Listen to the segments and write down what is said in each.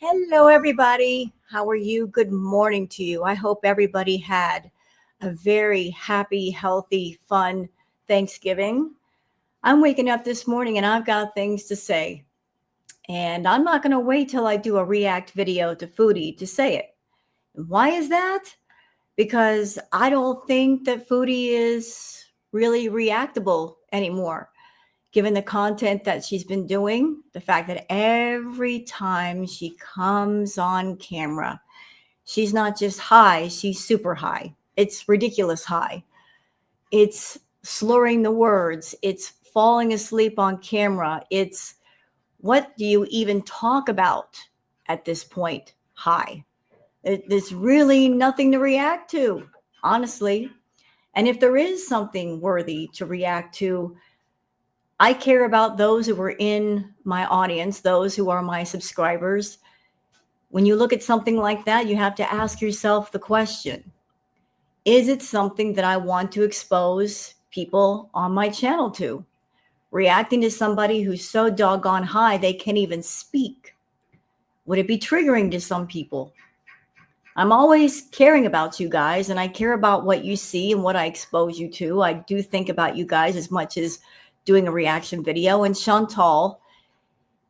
Hello, everybody. How are you? Good morning to you. I hope everybody had a very happy, healthy, fun Thanksgiving. I'm waking up this morning and I've got things to say. And I'm not going to wait till I do a react video to Foodie to say it. Why is that? Because I don't think that Foodie is really reactable anymore. Given the content that she's been doing, the fact that every time she comes on camera, she's not just high, she's super high. It's ridiculous high. It's slurring the words. It's falling asleep on camera. It's what do you even talk about at this point? High. There's really nothing to react to, honestly. And if there is something worthy to react to, I care about those who are in my audience, those who are my subscribers. When you look at something like that, you have to ask yourself the question, is it something that I want to expose people on my channel to? Reacting to somebody who's so doggone high, they can't even speak. Would it be triggering to some people? I'm always caring about you guys, and I care about what you see and what I expose you to. I do think about you guys as much as doing a reaction video, and Chantal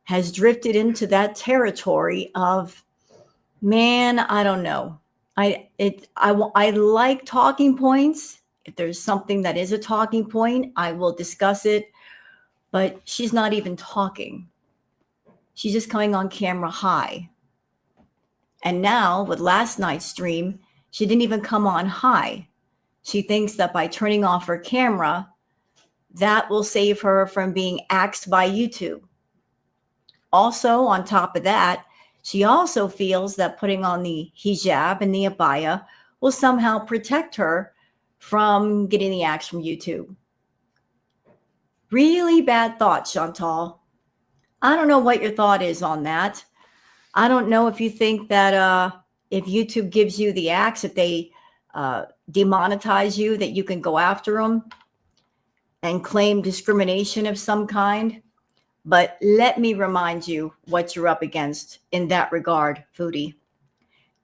has drifted into that territory of, man, I don't know. I like talking points. If there's something that is a talking point, I will discuss it, but she's not even talking. She's just coming on camera high. And now with last night's stream, she didn't even come on high. She thinks that by turning off her camera, that will save her from being axed by YouTube. Also, on top of that, she also feels that putting on the hijab and the abaya will somehow protect her from getting the axe from YouTube. Really bad thought, Chantal. I don't know what your thought is on that. I don't know if you think that if YouTube gives you the axe, if they demonetize you, that you can go after them and claim discrimination of some kind. But let me remind you what you're up against in that regard, Foodie.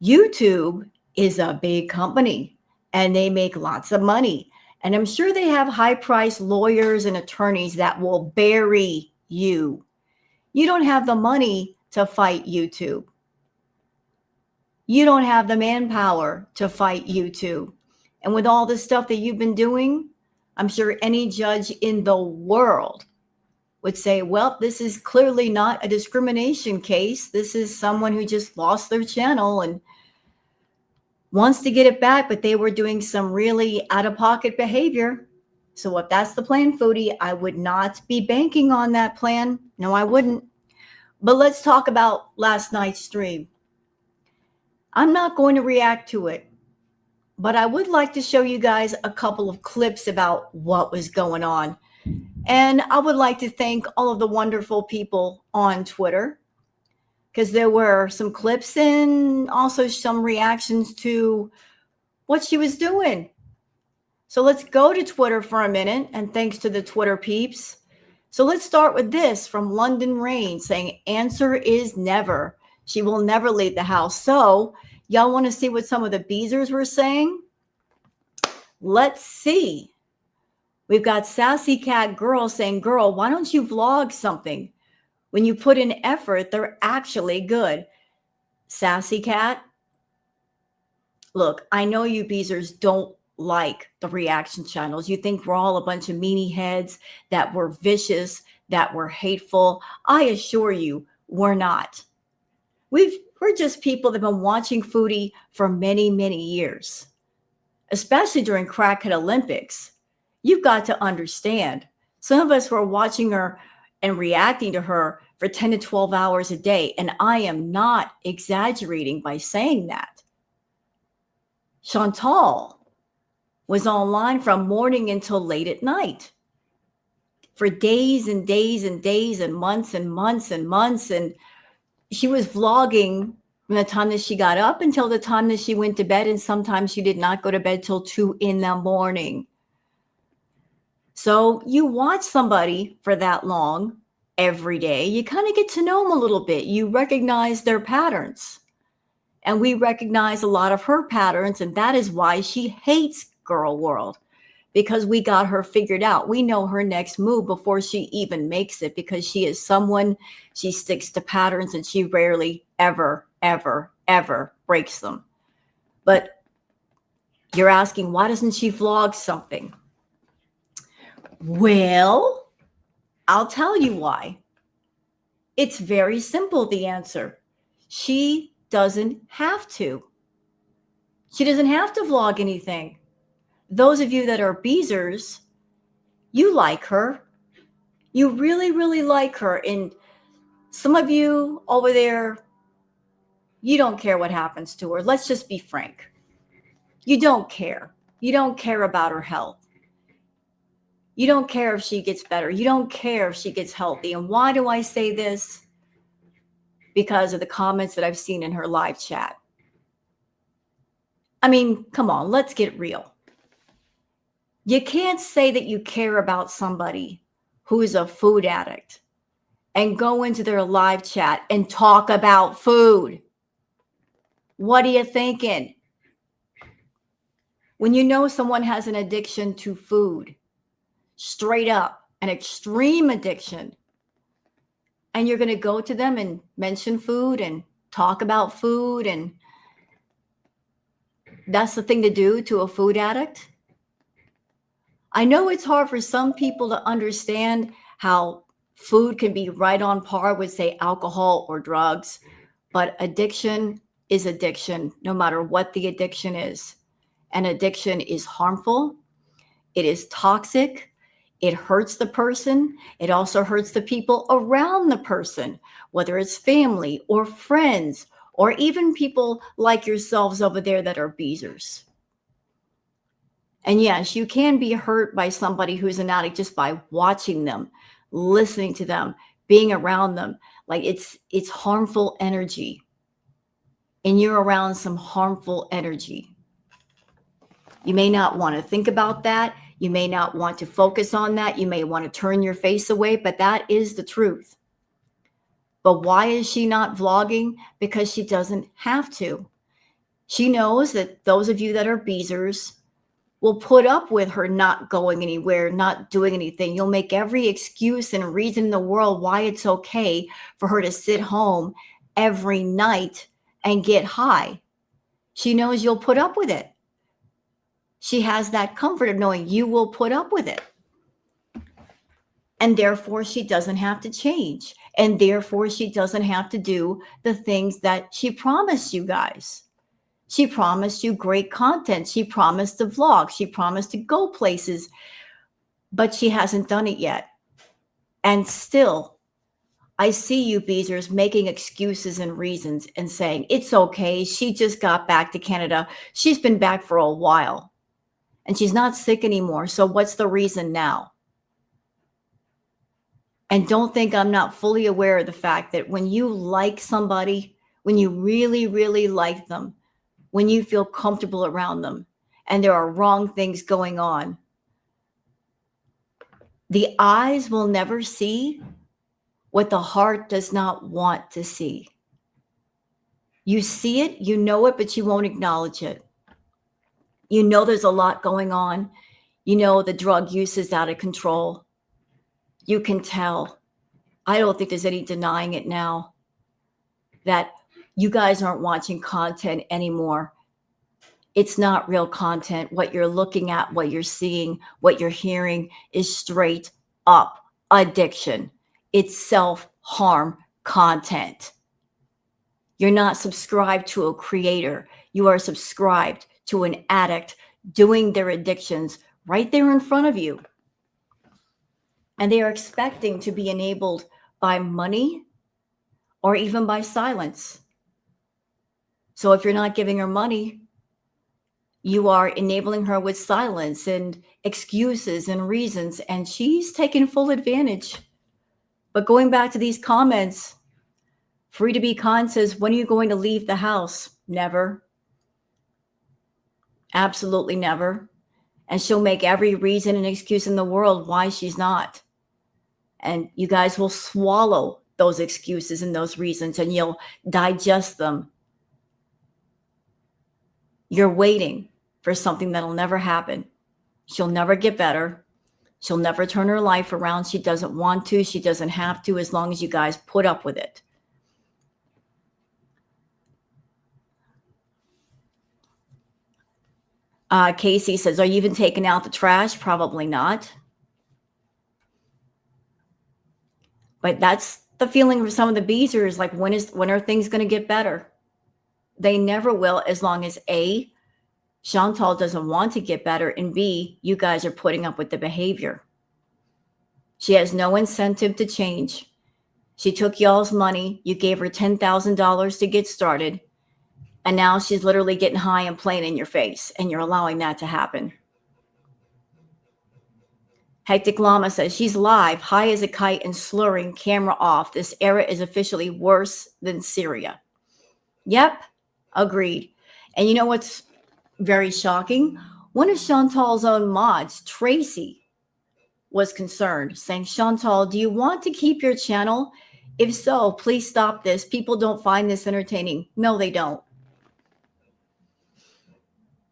YouTube is a big company and they make lots of money. And I'm sure they have high-priced lawyers and attorneys that will bury you. You don't have the money to fight YouTube. You don't have the manpower to fight YouTube. And with all the stuff that you've been doing, I'm sure any judge in the world would say, well, this is clearly not a discrimination case. This is someone who just lost their channel and wants to get it back, but they were doing some really out-of-pocket behavior. So if that's the plan, Foodie, I would not be banking on that plan. No, I wouldn't. But let's talk about last night's stream. I'm not going to react to it, but I would like to show you guys a couple of clips about what was going on. And I would like to thank all of the wonderful people on Twitter, because there were some clips and also some reactions to what she was doing. So let's go to Twitter for a minute, and thanks to the Twitter peeps. So let's start with this from London Rain saying, answer is never. She will never leave the house. So y'all want to see what some of the Beezers were saying? Let's see. We've got Sassy Cat Girl saying, girl, why don't you vlog something? When you put in effort, they're actually good. Sassy Cat, look, I know you Beezers don't like the reaction channels. You think we're all a bunch of meanie heads, that we're vicious, that we're hateful. I assure you, we're not. We're just people that have been watching Foodie for many, many years, especially during Crackhead Olympics. You've got to understand, some of us were watching her and reacting to her for 10 to 12 hours a day. And I am not exaggerating by saying that. Chantal was online from morning until late at night for days and days and days and months and months and months. And she was vlogging from the time that she got up until the time that she went to bed. And sometimes she did not go to bed till 2 a.m. So you watch somebody for that long every day, you kind of get to know them a little bit. You recognize their patterns. And we recognize a lot of her patterns. And that is why she hates Girl World, because we got her figured out. We know her next move before she even makes it, because she is someone, she sticks to patterns and she rarely, ever, ever, ever breaks them. But you're asking, why doesn't she vlog something? Well, I'll tell you why. It's very simple, the answer. She doesn't have to. She doesn't have to vlog anything. Those of you that are Beezers, you like her. You really, really like her. And some of you over there, you don't care what happens to her. Let's just be frank. You don't care. You don't care about her health. You don't care if she gets better. You don't care if she gets healthy. And why do I say this? Because of the comments that I've seen in her live chat. I mean, come on, let's get real. You can't say that you care about somebody who is a food addict and go into their live chat and talk about food. What are you thinking? When you know someone has an addiction to food, straight up, an extreme addiction, and you're going to go to them and mention food and talk about food, and that's the thing to do to a food addict? I know it's hard for some people to understand how food can be right on par with, say, alcohol or drugs, but addiction is addiction, no matter what the addiction is. And addiction is harmful. It is toxic. It hurts the person. It also hurts the people around the person, whether it's family or friends, or even people like yourselves over there that are Beezers. And yes, you can be hurt by somebody who's an addict just by watching them, listening to them, being around them. Like it's harmful energy. And you're around some harmful energy. You may not want to think about that. You may not want to focus on that. You may want to turn your face away, but that is the truth. But why is she not vlogging? Because she doesn't have to. She knows that those of you that are Beezers will put up with her not going anywhere, not doing anything. You'll make every excuse and reason in the world why it's okay for her to sit home every night and get high. She knows you'll put up with it. She has that comfort of knowing you will put up with it. And therefore, she doesn't have to change. And therefore, she doesn't have to do the things that she promised you guys. She promised you great content. She promised to vlog. She promised to go places. But she hasn't done it yet. And still, I see you Beezers making excuses and reasons and saying, it's okay. She just got back to Canada. She's been back for a while. And she's not sick anymore. So what's the reason now? And don't think I'm not fully aware of the fact that when you like somebody, when you really, really like them, when you feel comfortable around them, and there are wrong things going on. The eyes will never see what the heart does not want to see. You see it, you know it, but you won't acknowledge it. You know there's a lot going on. You know the drug use is out of control. You can tell. I don't think there's any denying it now that you guys aren't watching content anymore. It's not real content. What you're looking at, what you're seeing, what you're hearing is straight up addiction. It's self-harm content. You're not subscribed to a creator. You are subscribed to an addict doing their addictions right there in front of you. And they are expecting to be enabled by money or even by silence. So if you're not giving her money, you are enabling her with silence and excuses and reasons, and she's taking full advantage. But going back to these comments, Free to Be Kind says, when are you going to leave the house? Never. Absolutely never. And she'll make every reason and excuse in the world why she's not. And you guys will swallow those excuses and those reasons, and you'll digest them. You're waiting for something that'll never happen. She'll never get better. She'll never turn her life around. She doesn't want to. She doesn't have to, as long as you guys put up with it. Casey says, are you even taking out the trash? Probably not. But that's the feeling of some of the beezers, like when are things going to get better? They never will, as long as A, Chantal doesn't want to get better, and B, you guys are putting up with the behavior. She has no incentive to change. She took y'all's money. You gave her $10,000 to get started. And now she's literally getting high and playing in your face, and you're allowing that to happen. Hectic Llama says, she's live, high as a kite and slurring, camera off. This era is officially worse than Syria. Yep, agreed. And you know what's very shocking? One of Chantal's own mods, Tracy, was concerned, saying, Chantal, do you want to keep your channel? If so, please stop this. People don't find this entertaining. No, they don't.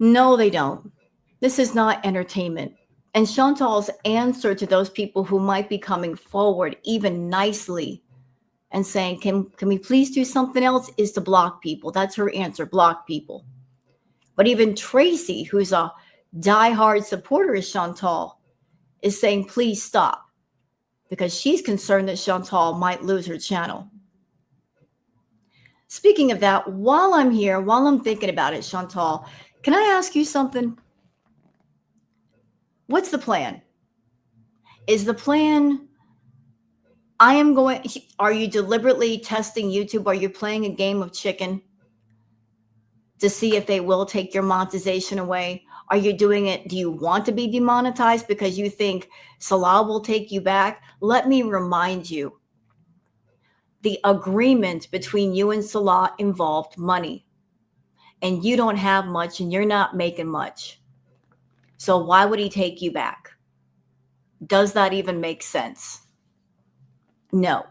No, they don't. This is not entertainment. And Chantal's answer to those people who might be coming forward, even nicely, and saying, can we please do something else, is to block people. That's her answer, block people. But even Tracy, who's a diehard supporter of Chantal, is saying, please stop, because she's concerned that Chantal might lose her channel. Speaking of that, while I'm here, while I'm thinking about it, Chantal, can I ask you something? What's the plan? Is the plan, are you deliberately testing YouTube? Are you playing a game of chicken to see if they will take your monetization away? Are you doing it? Do you want to be demonetized because you think Salah will take you back? Let me remind you, the agreement between you and Salah involved money, and you don't have much and you're not making much. So why would he take you back? Does that even make sense? No.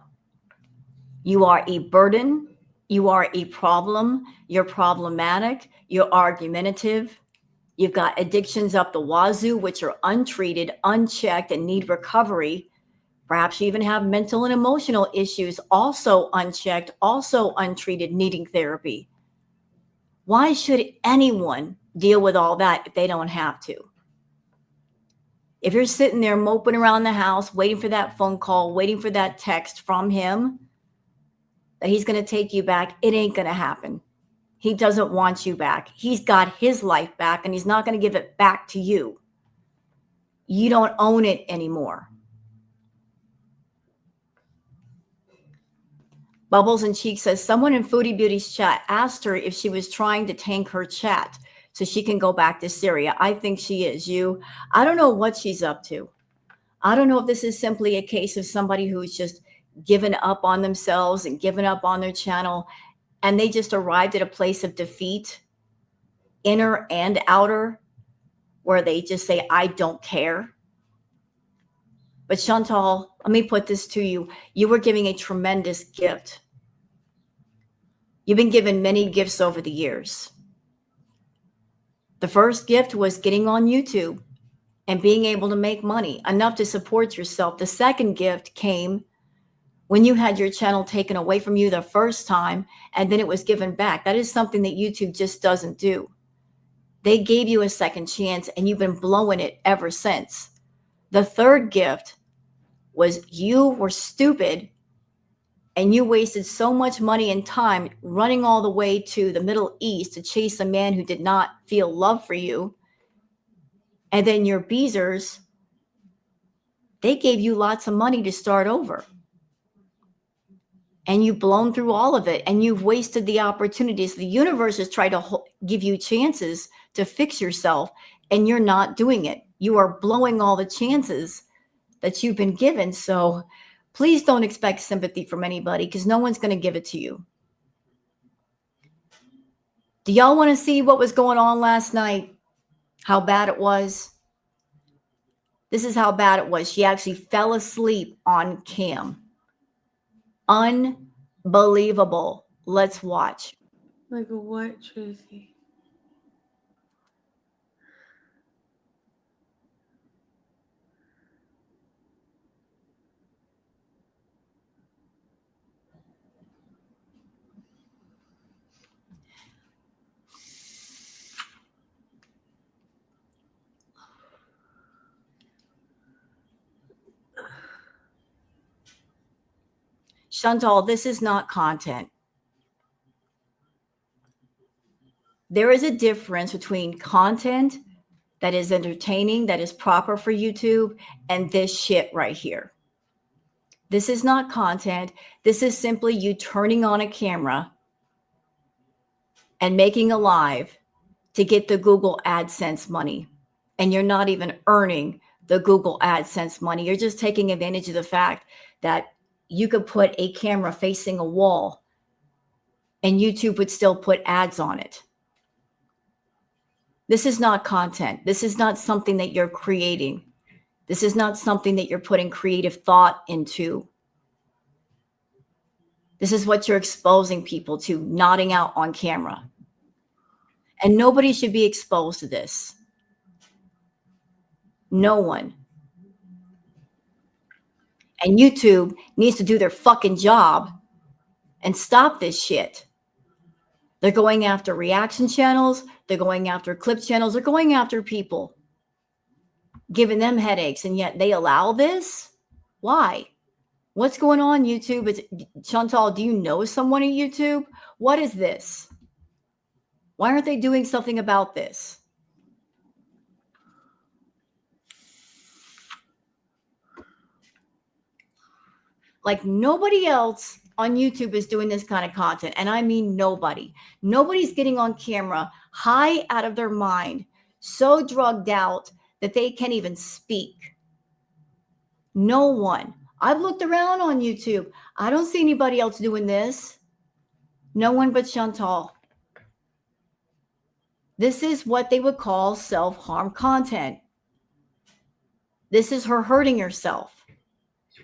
You are a burden. You are a problem. You're problematic. You're argumentative. You've got addictions up the wazoo, which are untreated, unchecked, and need recovery. Perhaps you even have mental and emotional issues, also unchecked, also untreated, needing therapy. Why should anyone deal with all that if they don't have to? If you're sitting there moping around the house, waiting for that phone call, waiting for that text from him that he's going to take you back, it ain't going to happen. He doesn't want you back. He's got his life back, and he's not going to give it back to you. You don't own it anymore. Bubbles and Cheek says, someone in Foodie Beauty's chat asked her if she was trying to tank her chat so she can go back to Syria. I think she is. I don't know what she's up to. I don't know if this is simply a case of somebody who's just given up on themselves and given up on their channel, and they just arrived at a place of defeat, inner and outer, where they just say, I don't care. But Chantal, let me put this to you. You were giving a tremendous gift. You've been given many gifts over the years. The first gift was getting on YouTube and being able to make money, enough to support yourself. The second gift came when you had your channel taken away from you the first time, and then it was given back. That is something that YouTube just doesn't do. They gave you a second chance, and you've been blowing it ever since. The third gift was you were stupid, and you wasted so much money and time running all the way to the Middle East to chase a man who did not feel love for you. And then your Beezers, they gave you lots of money to start over. And you've blown through all of it, and you've wasted the opportunities. The universe has tried to give you chances to fix yourself, and you're not doing it. You are blowing all the chances that you've been given. So please don't expect sympathy from anybody, because no one's going to give it to you. Do y'all want to see what was going on last night? How bad it was? This is how bad it was. She actually fell asleep on cam. Unbelievable. Let's watch. Like what, Tracy? Chantal, this is not content. There is a difference between content that is entertaining, that is proper for YouTube, and this shit right here. This is not content. This is simply you turning on a camera and making a live to get the Google AdSense money. And you're not even earning the Google AdSense money. You're just taking advantage of the fact that you could put a camera facing a wall and YouTube would still put ads on it. This is not content. This is not something that you're creating. This is not something that you're putting creative thought into. This is what you're exposing people to, nodding out on camera. And nobody should be exposed to this. No one. And YouTube needs to do their fucking job and stop this shit. They're going after reaction channels. They're going after clip channels. They're going after people, giving them headaches. And yet they allow this? Why? What's going on, YouTube? Chantal, do you know someone at YouTube? What is this? Why aren't they doing something about this? Like nobody else on YouTube is doing this kind of content. And I mean nobody. Nobody's getting on camera high out of their mind, so drugged out that they can't even speak. No one. I've looked around on YouTube. I don't see anybody else doing this. No one but Chantal. This is what they would call self-harm content. This is her hurting herself.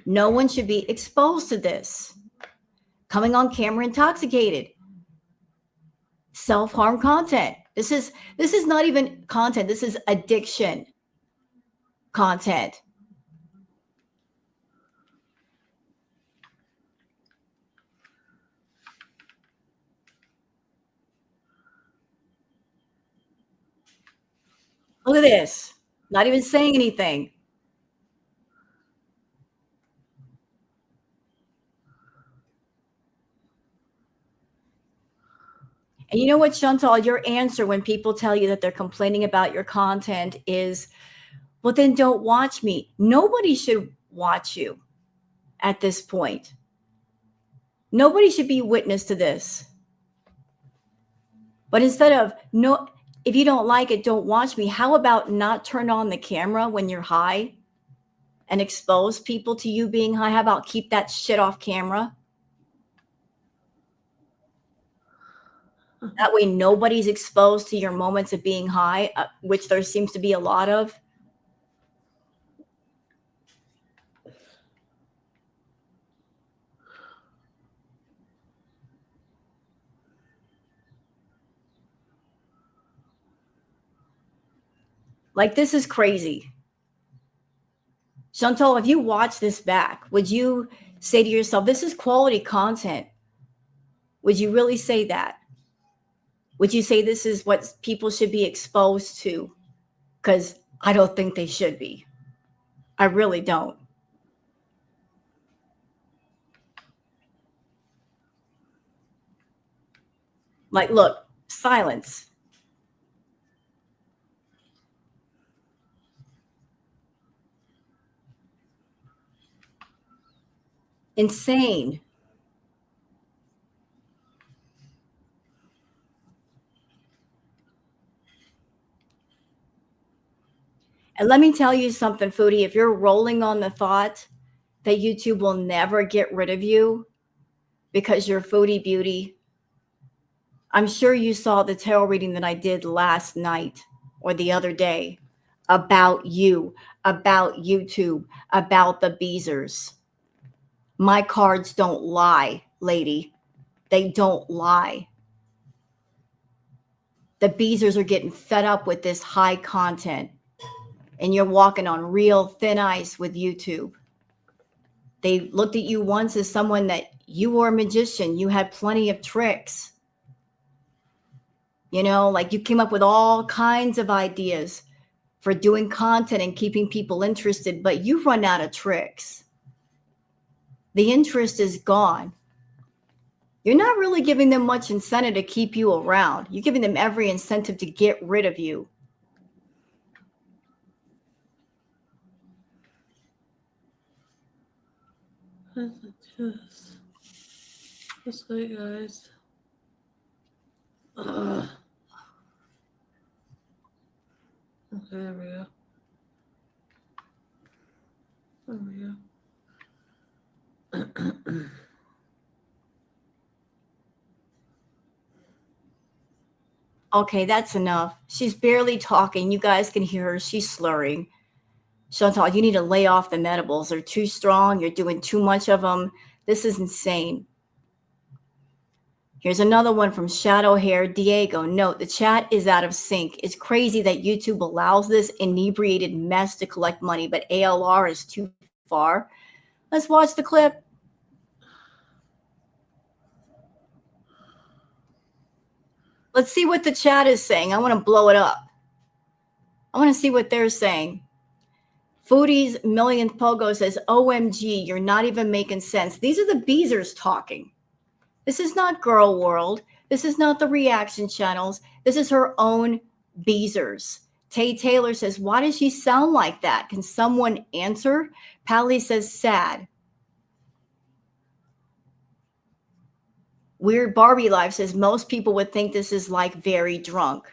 No one should be exposed to this. Coming on camera intoxicated. Self-harm content. This is not even content. This is addiction content. Look at this. Not even saying anything. And you know what, Chantal, your answer when people tell you that they're complaining about your content is, well, then don't watch me. Nobody should watch you at this point. Nobody should be witness to this. But instead of, no, if you don't like it, don't watch me. How about not turn on the camera when you're high and expose people to you being high? How about keep that shit off camera? That way nobody's exposed to your moments of being high, which there seems to be a lot of. Like, this is crazy. Chantal, if you watch this back, would you say to yourself, this is quality content? Would you really say that? Would you say this is what people should be exposed to? Because I don't think they should be. I really don't. Like, look, silence. Insane. And let me tell you something, Foodie. If you're rolling on the thought that YouTube will never get rid of you because you're Foodie Beauty, I'm sure you saw the tarot reading that I did last night or the other day about you, about YouTube, about the Beezers. My cards don't lie, lady. They don't lie. The Beezers are getting fed up with this high content, and you're walking on real thin ice with YouTube. They looked at you once as someone that you were a magician. You had plenty of tricks. You know, like you came up with all kinds of ideas for doing content and keeping people interested, but you've run out of tricks. The interest is gone. You're not really giving them much incentive to keep you around. You're giving them every incentive to get rid of you. Let's do this. This way, guys. Okay, there we go. There we go. Okay, that's enough. She's barely talking. You guys can hear her. She's slurring. Chantal, you need to lay off the medibles. They're too strong. You're doing too much of them. This is insane. Here's another one from Shadow Hair Diego. Note, the chat is out of sync. It's crazy that YouTube allows this inebriated mess to collect money, but ALR is too far. Let's watch the clip. Let's see what the chat is saying. I want to blow it up. I want to see what they're saying. Foodie's Millionth Pogo says, OMG, you're not even making sense. These are the Beezers talking. This is not Girl World. This is not the reaction channels. This is her own Beezers. Tay Taylor says, why does she sound like that? Can someone answer? Pally says, sad. Weird Barbie Life says, most people would think this is like very drunk.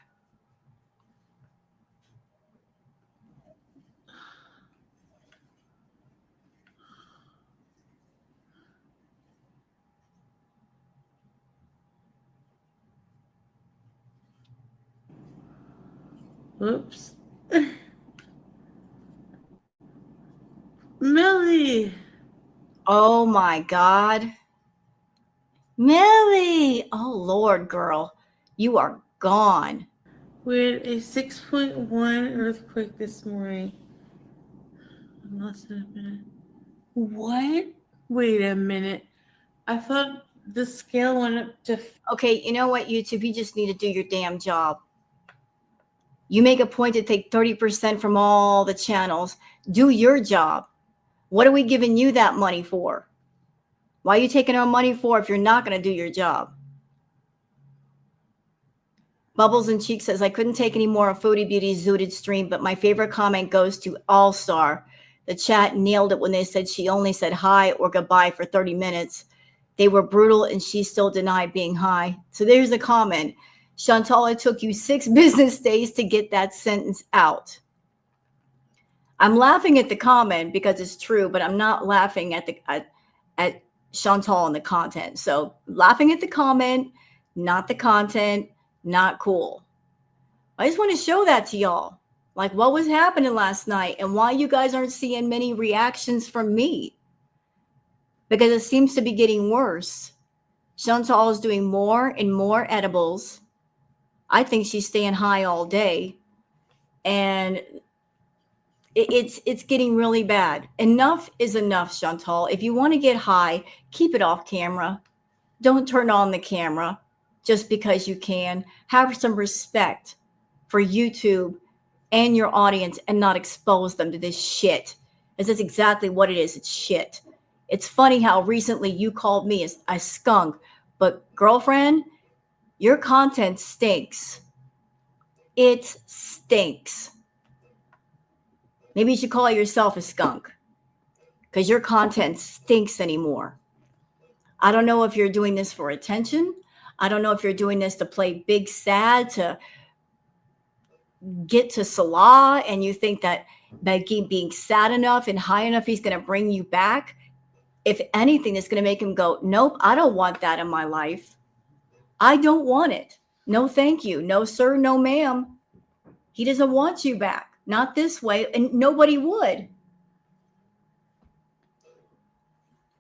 Whoops. Millie. Oh my God. Millie. Oh Lord, girl. You are gone. We had a 6.1 earthquake this morning. In less than a minute. What? Wait a minute. I thought the scale went up to... Okay, you know what, YouTube? You just need to do your damn job. You make a point to take 30% from all the channels. Do your job. What are we giving you that money for? Why are you taking our money for if you're not going to do your job? Bubbles and Cheek says, I couldn't take any more of Foodie Beauty's zooted stream, but my favorite comment goes to All Star. The chat nailed it when they said she only said hi or goodbye for 30 minutes. They were brutal and she still denied being high. So there's the comment. Chantal, it took you 6 business days to get that sentence out. I'm laughing at the comment because it's true, but I'm not laughing at Chantal and the content. So laughing at the comment, not the content, not cool. I just want to show that to y'all. Like what was happening last night and why you guys aren't seeing many reactions from me. Because it seems to be getting worse. Chantal is doing more and more edibles. I think she's staying high all day. And it's getting really bad. Enough is enough, Chantal. If you want to get high, keep it off camera. Don't turn on the camera just because you can. Have some respect for YouTube and your audience and not expose them to this shit. This is exactly what it is. It's shit. It's funny how recently you called me a skunk, but girlfriend, your content stinks. It stinks. Maybe you should call yourself a skunk because your content stinks anymore. I don't know if you're doing this for attention. I don't know if you're doing this to play big sad, to get to Salah, and you think that by being sad enough and high enough, he's going to bring you back. If anything, it's going to make him go, nope, I don't want that in my life. I don't want it. No, thank you. No, sir. No, ma'am. He doesn't want you back. Not this way. And nobody would.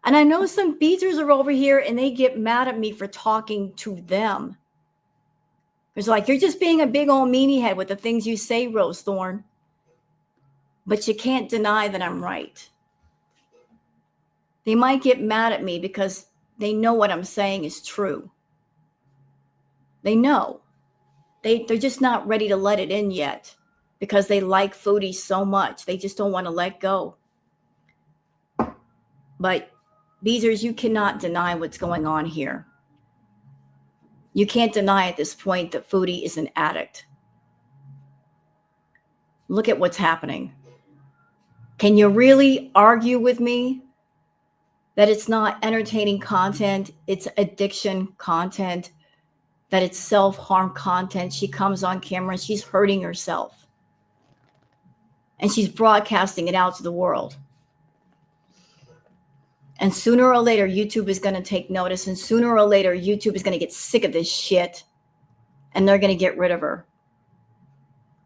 And I know some beaters are over here and they get mad at me for talking to them. It's like, you're just being a big old meanie head with the things you say, Rose Thorn. But you can't deny that I'm right. They might get mad at me because they know what I'm saying is true. They know. They're just not ready to let it in yet because they like Foodie so much. They just don't want to let go. But Beezers, you cannot deny what's going on here. You can't deny at this point that Foodie is an addict. Look at what's happening. Can you really argue with me that it's not entertaining content, it's addiction content, that it's self-harm content? She comes on camera, she's hurting herself. And she's broadcasting it out to the world. And sooner or later, YouTube is going to take notice. And sooner or later, YouTube is going to get sick of this shit. And they're going to get rid of her.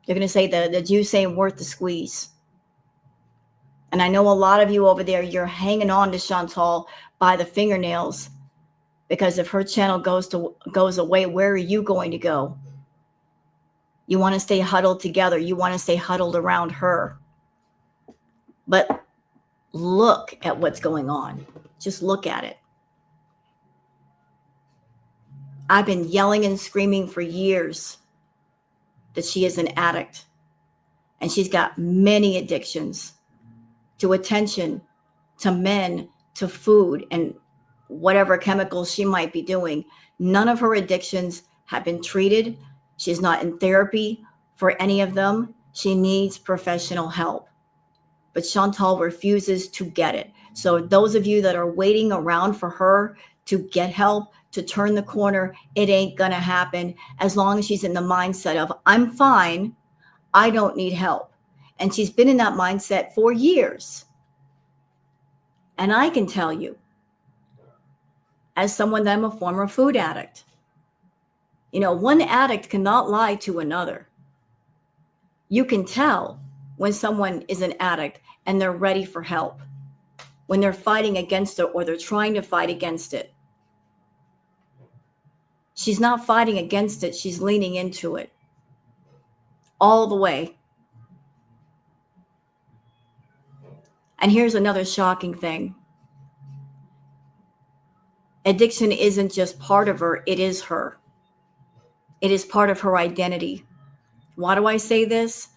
They're going to say the juice ain't worth the squeeze. And I know a lot of you over there, you're hanging on to Chantal by the fingernails. Because if her channel goes away, where are you going to go? You want to stay huddled together. You want to stay huddled around her. But look at what's going on. Just look at it. I've been yelling and screaming for years that she is an addict. And she's got many addictions to attention, to men, to food, and whatever chemicals she might be doing. None of her addictions have been treated. She's not in therapy for any of them. She needs professional help. But Chantal refuses to get it. So those of you that are waiting around for her to get help, to turn the corner, it ain't gonna happen as long as she's in the mindset of, I'm fine, I don't need help. And she's been in that mindset for years. And I can tell you, as someone that I'm a former food addict, you know, one addict cannot lie to another. You can tell when someone is an addict and they're ready for help, when they're fighting against it or they're trying to fight against it. She's not fighting against it. She's leaning into it all the way. And here's another shocking thing. Addiction isn't just part of her. It is her. It is part of her identity. Why do I say this?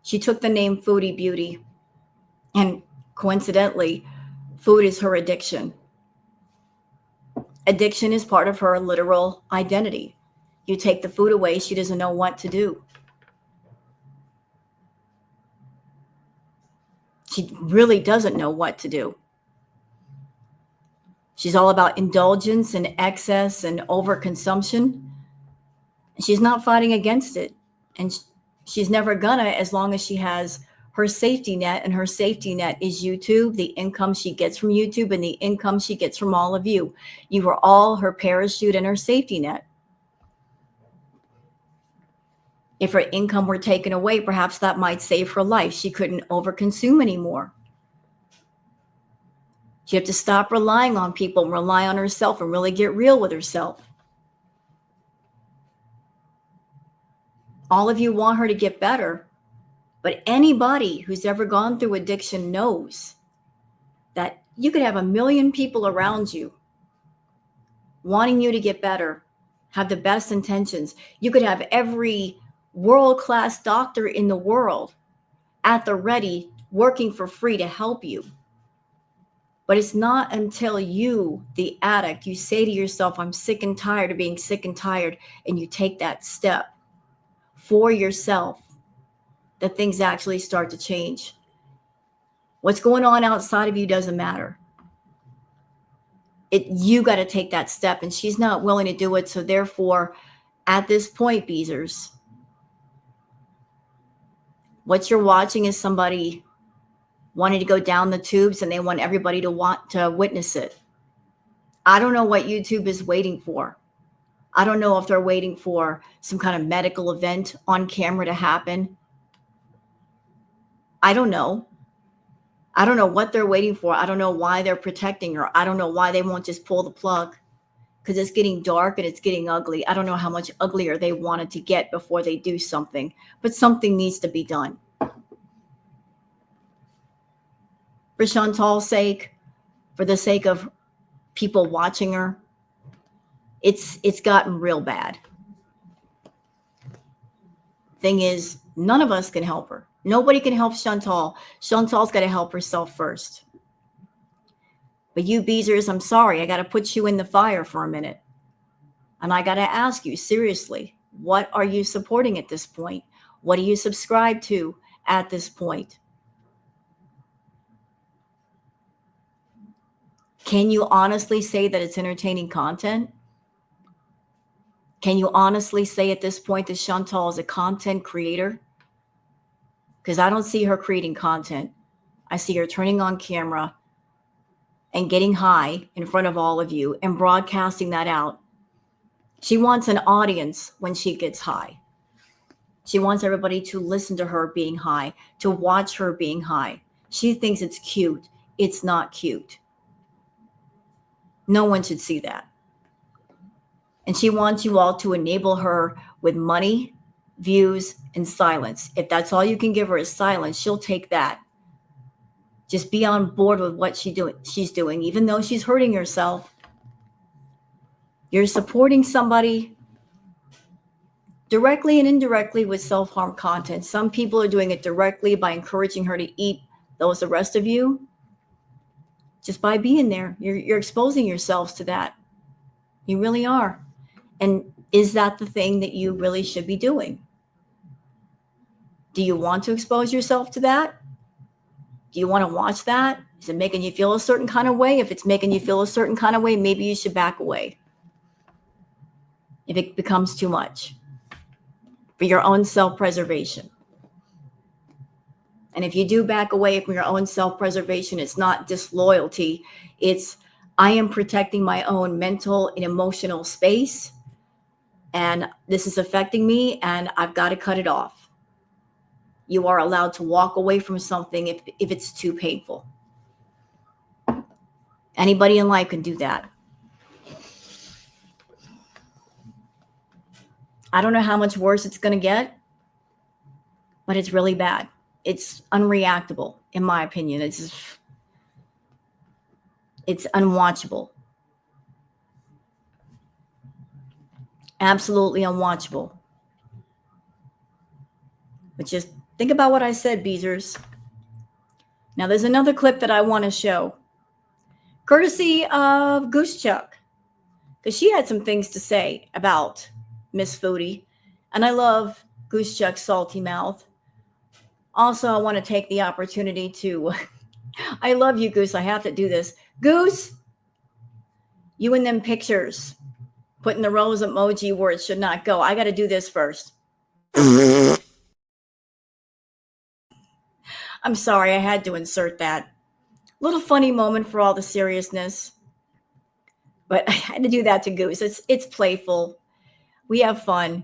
She took the name Foodie Beauty. And coincidentally, food is her addiction. Addiction is part of her literal identity. You take the food away, she doesn't know what to do. She really doesn't know what to do. She's all about indulgence and excess and overconsumption. She's not fighting against it. And she's never gonna, as long as she has her safety net, and her safety net is YouTube, the income she gets from YouTube, and the income she gets from all of you. You are all her parachute and her safety net. If her income were taken away, perhaps that might save her life. She couldn't overconsume anymore. She have to stop relying on people and rely on herself and really get real with herself. All of you want her to get better, but anybody who's ever gone through addiction knows that you could have 1 million people around you wanting you to get better, have the best intentions. You could have every world-class doctor in the world at the ready, working for free to help you. But it's not until you, the addict, you say to yourself, I'm sick and tired of being sick and tired, and you take that step for yourself, that things actually start to change. What's going on outside of you doesn't matter. You got to take that step, and she's not willing to do it. So therefore, at this point, Beezers, what you're watching is somebody wanting to go down the tubes, and they want everybody to want to witness it. I don't know what YouTube is waiting for. I don't know if they're waiting for some kind of medical event on camera to happen. I don't know. I don't know what they're waiting for. I don't know why they're protecting her. I don't know why they won't just pull the plug, because it's getting dark and it's getting ugly. I don't know how much uglier they wanted to get before they do something, but something needs to be done. For Chantal's sake, for the sake of people watching her, it's gotten real bad. Thing is, none of us can help her. Nobody can help Chantal. Chantal's got to help herself first. But you Beezers, I'm sorry, I got to put you in the fire for a minute. And I got to ask you, seriously, what are you supporting at this point? What do you subscribe to at this point? Can you honestly say that it's entertaining content? Can you honestly say at this point that Chantal is a content creator? Because I don't see her creating content. I see her turning on camera and getting high in front of all of you and broadcasting that out. She wants an audience when she gets high. She wants everybody to listen to her being high, to watch her being high. She thinks it's cute. It's not cute. No one should see that. And she wants you all to enable her with money, views, and silence. If that's all you can give her is silence, she'll take that. Just be on board with what she's doing, even though she's hurting herself. You're supporting somebody directly and indirectly with self-harm content. Some people are doing it directly by encouraging her to eat. The rest of you, just by being there, you're exposing yourselves to that. You really are. And is that the thing that you really should be doing? Do you want to expose yourself to that? Do you want to watch that? Is it making you feel a certain kind of way? If it's making you feel a certain kind of way, maybe you should back away. If it becomes too much for your own self-preservation. And if you do back away from your own self-preservation, it's not disloyalty. It's, I am protecting my own mental and emotional space. And this is affecting me, and I've got to cut it off. You are allowed to walk away from something if it's too painful. Anybody in life can do that. I don't know how much worse it's going to get, but it's really bad. It's unreactable, in my opinion. It's unwatchable. Absolutely unwatchable. But just think about what I said, Beezers. Now, there's another clip that I want to show, courtesy of GOOSECHUCK, because she had some things to say about Miss Foodie, and I love GOOSECHUCK's salty mouth. Also, I want to take the opportunity to, I love you, Goose. I have to do this. Goose, you in them pictures, putting the rose emoji where it should not go. I got to do this first. I'm sorry, I had to insert that. Little funny moment for all the seriousness. But I had to do that to Goose. It's playful. We have fun.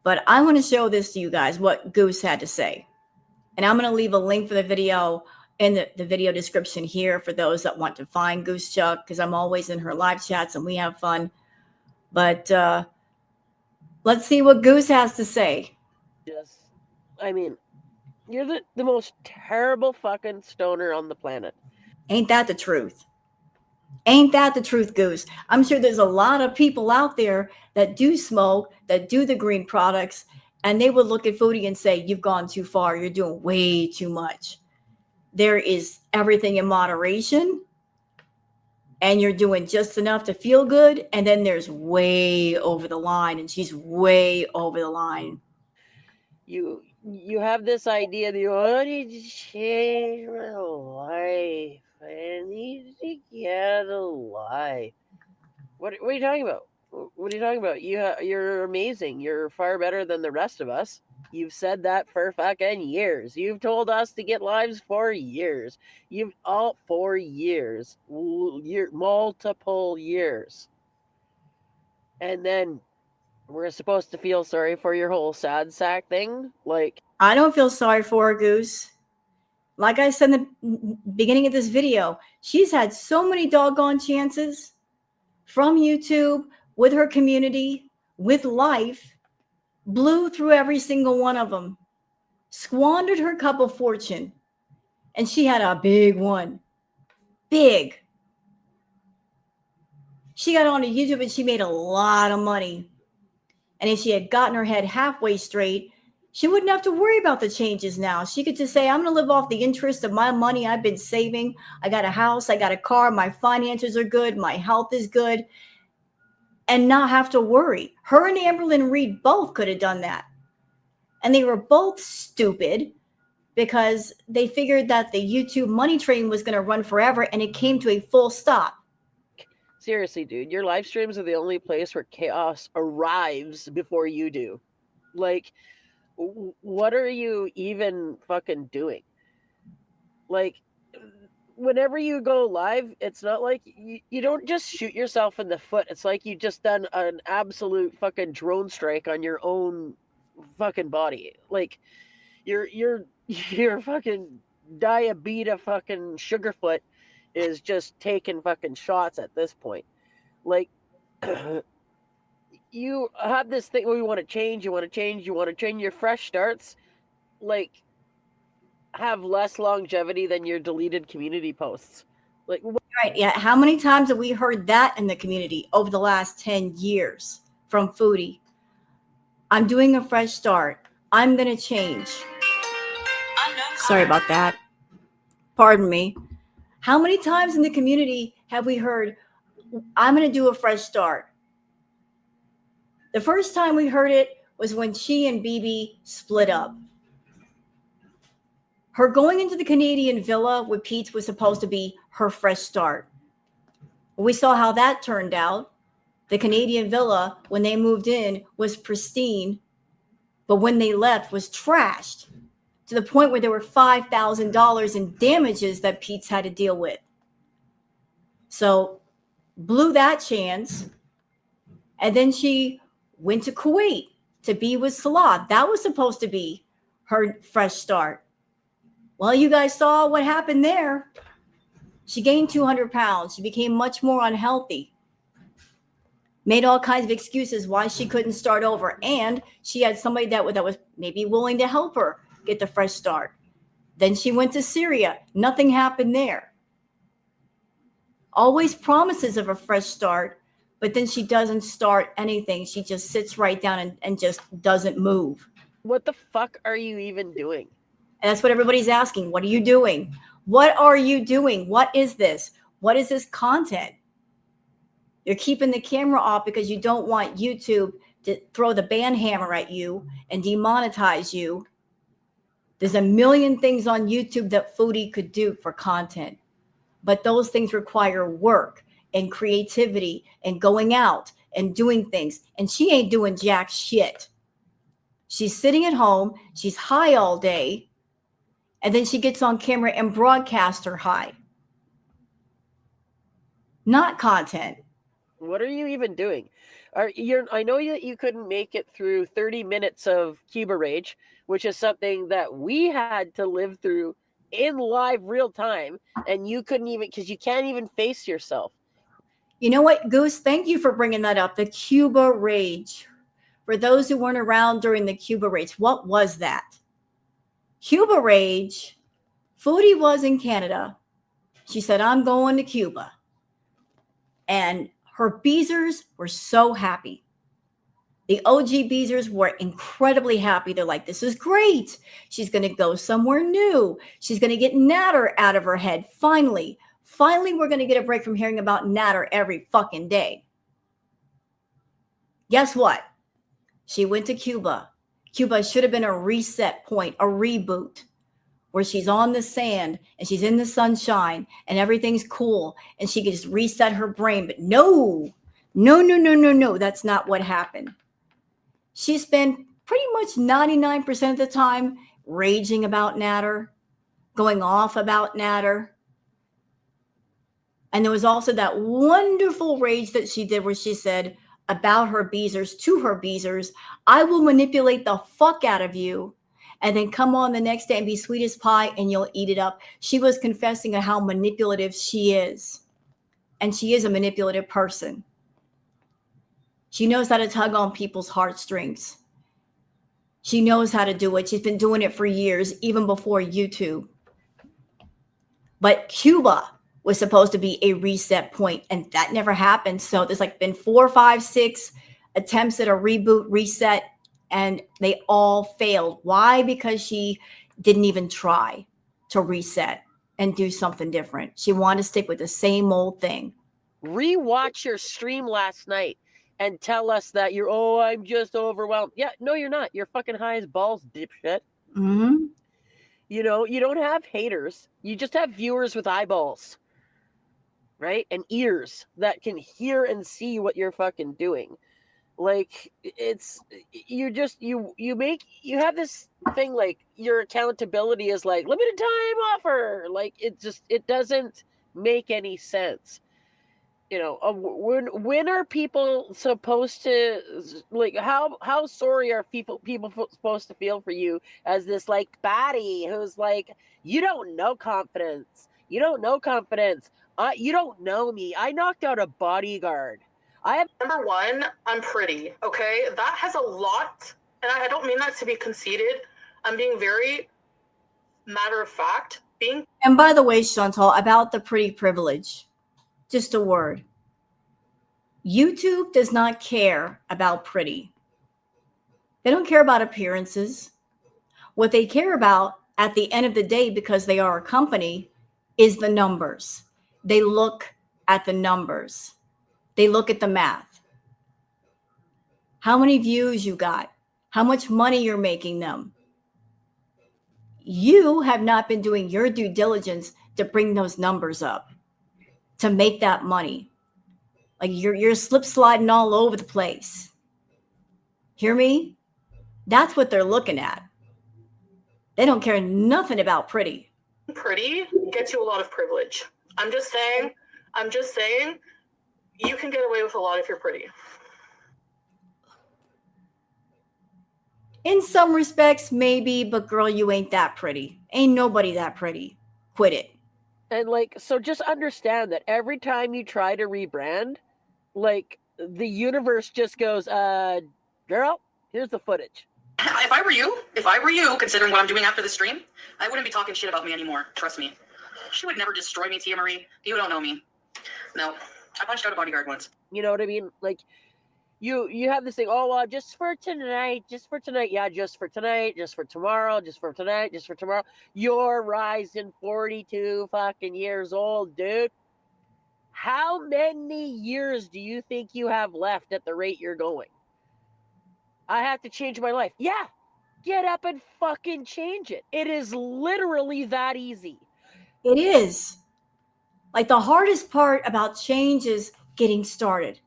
But I want to show this to you guys, what Goose had to say. And I'm going to leave a link for the video in the video description here for those that want to find GOOSECHUCK, because I'm always in her live chats and we have fun. But let's see what Goose has to say. I mean, you're the most terrible fucking stoner on the planet. Ain't that the truth? Ain't that the truth, Goose? I'm sure there's a lot of people out there that do smoke, that do the green products, and they would look at Foodie and say, you've gone too far. You're doing way too much. There is everything in moderation, and you're doing just enough to feel good, and then there's way over the line, and she's way over the line. You have this idea that you want to change my life. I need to get alive. What are you talking about? What are you talking about? You're amazing. You're far better than the rest of us. You've said that for fucking years. You've told us to get lives for years. You've all 4 years, multiple years, and then we're supposed to feel sorry for your whole sad sack thing. Like, I don't feel sorry for her, Goose. Like I said in the beginning of this video, she's had so many doggone chances from YouTube, with her community, with life, blew through every single one of them, squandered her cup of fortune, and she had a big one. Big. She got onto YouTube and she made a lot of money. And if she had gotten her head halfway straight, she wouldn't have to worry about the changes now. She could just say, I'm going to live off the interest of my money I've been saving. I got a house, I got a car, my finances are good, my health is good, and not have to worry. Her and Amberlynn Reed both could have done that. And they were both stupid because they figured that the YouTube money train was going to run forever, and it came to a full stop. Seriously, dude, your live streams are the only place where chaos arrives before you do. Like, what are you even fucking doing? Like, whenever you go live, it's not like you don't just shoot yourself in the foot. It's like you just done an absolute fucking drone strike on your own fucking body. Like, you're fucking diabetes fucking Sugarfoot is just taking fucking shots at this point. Like, you have this thing where you want to change your fresh starts, like, have less longevity than your deleted community posts. Like, right, yeah. How many times have we heard that in the community over the last 10 years from Foodie? I'm doing a fresh start. I'm going to change. Sorry about that. Pardon me. How many times in the community have we heard, I'm going to do a fresh start? The first time we heard it was when she and BB split up. Her going into the Canadian villa with Pete was supposed to be her fresh start. We saw how that turned out. The Canadian villa, when they moved in, was pristine, but when they left was trashed to the point where there were $5,000 in damages that Pete's had to deal with. So blew that chance. And then she went to Kuwait to be with Salah. That was supposed to be her fresh start. Well, you guys saw what happened there. She gained 200 pounds. She became much more unhealthy. Made all kinds of excuses why she couldn't start over. And she had somebody that was maybe willing to help her get the fresh start. Then she went to Syria. Nothing happened there. Always promises of a fresh start, but then she doesn't start anything. She just sits right down and just doesn't move. What the fuck are you even doing? And that's what everybody's asking. What are you doing? What are you doing? What is this? What is this content? You're keeping the camera off because you don't want YouTube to throw the ban hammer at you and demonetize you. There's a million things on YouTube that Foodie could do for content, but those things require work and creativity and going out and doing things. And she ain't doing jack shit. She's sitting at home. She's high all day, And then she gets on camera and broadcasts her high. Not content. What are you even doing? I know that you couldn't make it through 30 minutes of Cuba Rage, which is something that we had to live through in live real time, and you couldn't even, because you can't even face yourself. You know what, Goose? Thank you for bringing that up. The Cuba Rage. For those who weren't around during the Cuba Rage, what was that? Cuba Rage, Foodie was in Canada. She said, I'm going to Cuba. And her Beezers were so happy. The OG Beezers were incredibly happy. They're like, this is great. She's going to go somewhere new. She's going to get Natter out of her head. Finally, we're going to get a break from hearing about Natter every fucking day. Guess what? She went to Cuba. Cuba should have been a reset point, a reboot, where she's on the sand and she's in the sunshine and everything's cool and she can just reset her brain. But no. That's not what happened. She spent pretty much 99% of the time raging about Natter, going off about Natter. And there was also that wonderful rage that she did where she said about her Beezers to her Beezers, I will manipulate the fuck out of you and then come on the next day and be sweet as pie and you'll eat it up. She was confessing how manipulative she is. And she is a manipulative person. She knows how to tug on people's heartstrings. She knows how to do it. She's been doing it for years, even before YouTube. But Cuba was supposed to be a reset point, and that never happened. So there's like been 4, 5, 6 attempts at a reboot, reset, and they all failed. Why? Because she didn't even try to reset and do something different. She wanted to stick with the same old thing. Rewatch your stream last night and tell us that I'm just overwhelmed. Yeah, no, you're not. You're fucking high as balls, dipshit. Mm-hmm. You know, you don't have haters. You just have viewers with eyeballs, right? And ears that can hear and see what you're fucking doing. Like, it's, you have this thing like your accountability is like limited time offer. Like, it doesn't make any sense. You know, when are people supposed to, like, how sorry are people supposed to feel for you as this like baddie who's like, you don't know confidence, you don't know me, I knocked out a bodyguard. Number one, I'm pretty, okay? That has a lot, and I don't mean that to be conceited. I'm being very matter of fact. And by the way, Chantal, about the pretty privilege, just a word. YouTube does not care about pretty. They don't care about appearances. What they care about at the end of the day, because they are a company, is the numbers. They look at the numbers. They look at the math. How many views you got? How much money you're making them? You have not been doing your due diligence to bring those numbers up, to make that money. Like you're slip sliding all over the place. Hear me? That's what they're looking at. They don't care nothing about pretty. Pretty gets you a lot of privilege. I'm just saying, you can get away with a lot if you're pretty. In some respects, maybe, but girl, you ain't that pretty. Ain't nobody that pretty. Quit it. And like, so just understand that every time you try to rebrand, like, the universe just goes, girl, here's the footage. If I were you, considering what I'm doing after the stream, I wouldn't be talking shit about me anymore. Trust me. She would never destroy me, Tia Marie. You don't know me. No, I punched out a bodyguard once. You know what I mean? Like, you have this thing, just for tonight. Yeah, just for tonight, just for tomorrow, just for tonight, just for tomorrow. You're rising 42 fucking years old, dude. How many years do you think you have left at the rate you're going? I have to change my life. Yeah, get up and fucking change it. It is literally that easy. It is. Like, the hardest part about change is getting started.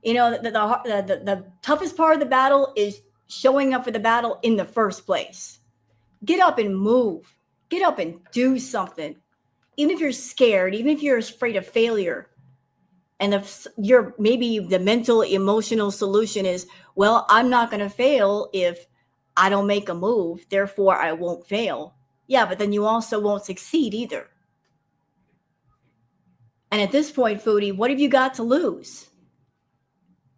You know, the toughest part of the battle is showing up for the battle in the first place. Get up and move. Get up and do something. Even if you're scared, even if you're afraid of failure, and if you're maybe the mental, emotional solution is, well, I'm not going to fail if I don't make a move, therefore I won't fail. Yeah, but then you also won't succeed either. And at this point, Foodie, what have you got to lose?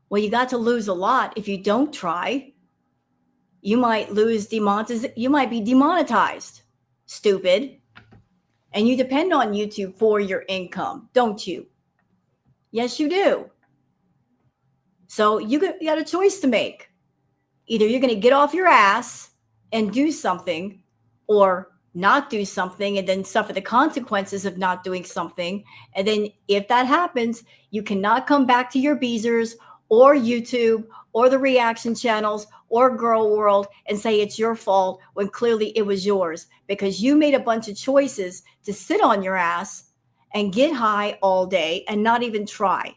Well, you got to lose a lot if you don't try. You might lose you might be demonetized. Stupid. And you depend on YouTube for your income, don't you? Yes, you do. So you got a choice to make. Either you're going to get off your ass and do something, or not do something and then suffer the consequences of not doing something. And then if that happens, you cannot come back to your Beezers or YouTube or the reaction channels or Girl World and say it's your fault when clearly it was yours, because you made a bunch of choices to sit on your ass and get high all day and not even try.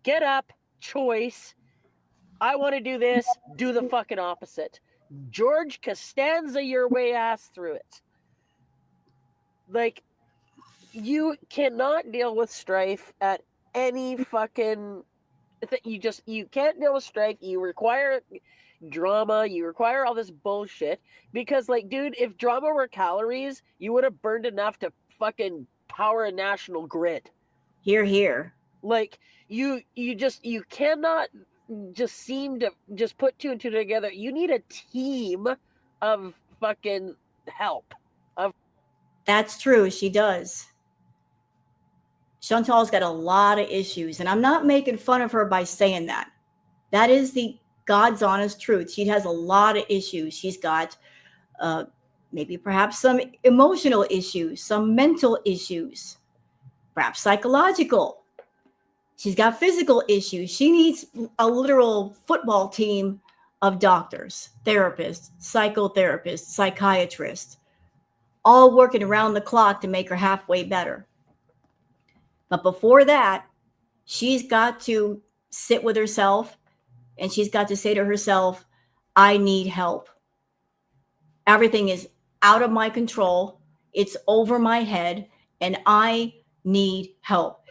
Get up, choice. I want to do this. Do the fucking opposite. George Costanza your way ass through it. Like, you cannot deal with strife at any fucking you can't deal with strife. You require drama, you require all this bullshit, because, like, dude, if drama were calories, you would have burned enough to fucking power a national grid. Here. Like, you cannot just seem to just put two and two together. You need a team of fucking help. That's true. She does. Chantal's got a lot of issues, and I'm not making fun of her by saying that. That is the God's honest truth. She has a lot of issues. She's got maybe perhaps some emotional issues, some mental issues, perhaps psychological. She's got physical issues. She needs a literal football team of doctors, therapists, psychotherapists, psychiatrists, all working around the clock to make her halfway better. But before that, she's got to sit with herself and she's got to say to herself, I need help. Everything is out of my control. It's over my head and I need help.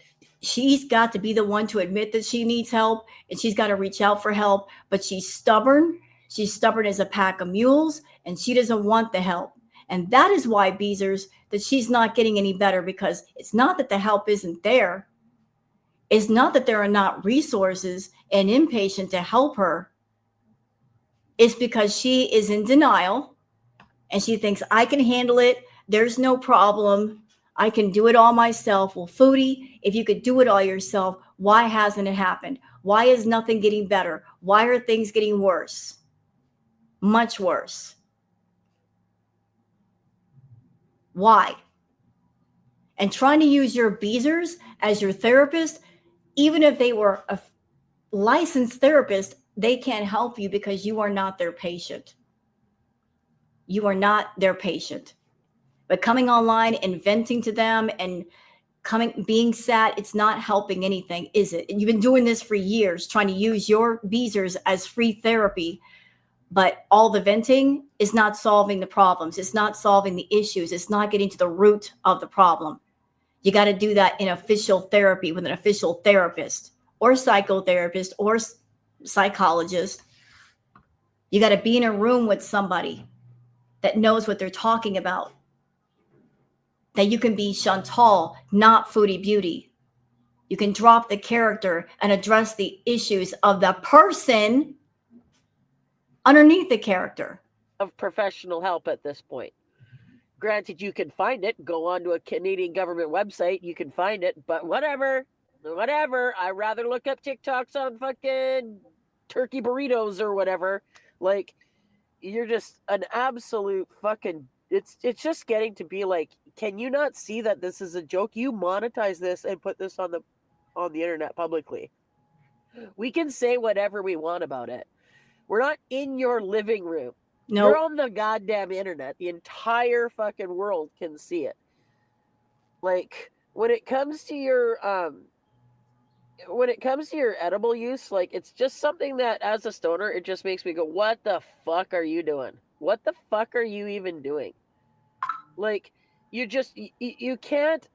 She's got to be the one to admit that she needs help, and she's got to reach out for help, but she's stubborn. She's stubborn as a pack of mules, and she doesn't want the help. And that is why, Beezers, that she's not getting any better, because it's not that the help isn't there. It's not that there are not resources and inpatient to help her. It's because she is in denial and she thinks, I can handle it. There's no problem. I can do it all myself. Well, Foodie, if you could do it all yourself, why hasn't it happened? Why is nothing getting better? Why are things getting worse? Much worse. Why? And trying to use your Beezers as your therapist, even if they were a licensed therapist, they can't help you because you are not their patient. You are not their patient. But coming online and venting to them and being sad, it's not helping anything, is it? You've been doing this for years, trying to use your Beezers as free therapy, but all the venting is not solving the problems. It's not solving the issues. It's not getting to the root of the problem. You got to do that in official therapy with an official therapist or psychotherapist or psychologist. You got to be in a room with somebody that knows what they're talking about. That you can be Chantal, not Foodie Beauty. You can drop the character and address the issues of the person underneath the character. Of professional help at this point. Granted, you can find it. Go onto a Canadian government website. You can find it. But whatever. I'd rather look up TikToks on fucking turkey burritos or whatever. Like, you're just an absolute fucking... It's just getting to be like, can you not see that this is a joke? You monetize this and put this on the internet publicly. We can say whatever we want about it. We're not in your living room. No. You're on the goddamn internet. The entire fucking world can see it. Like, when it comes to your edible use, like, it's just something that as a stoner, it just makes me go, what the fuck are you doing? What the fuck are you even doing? Like, you can't,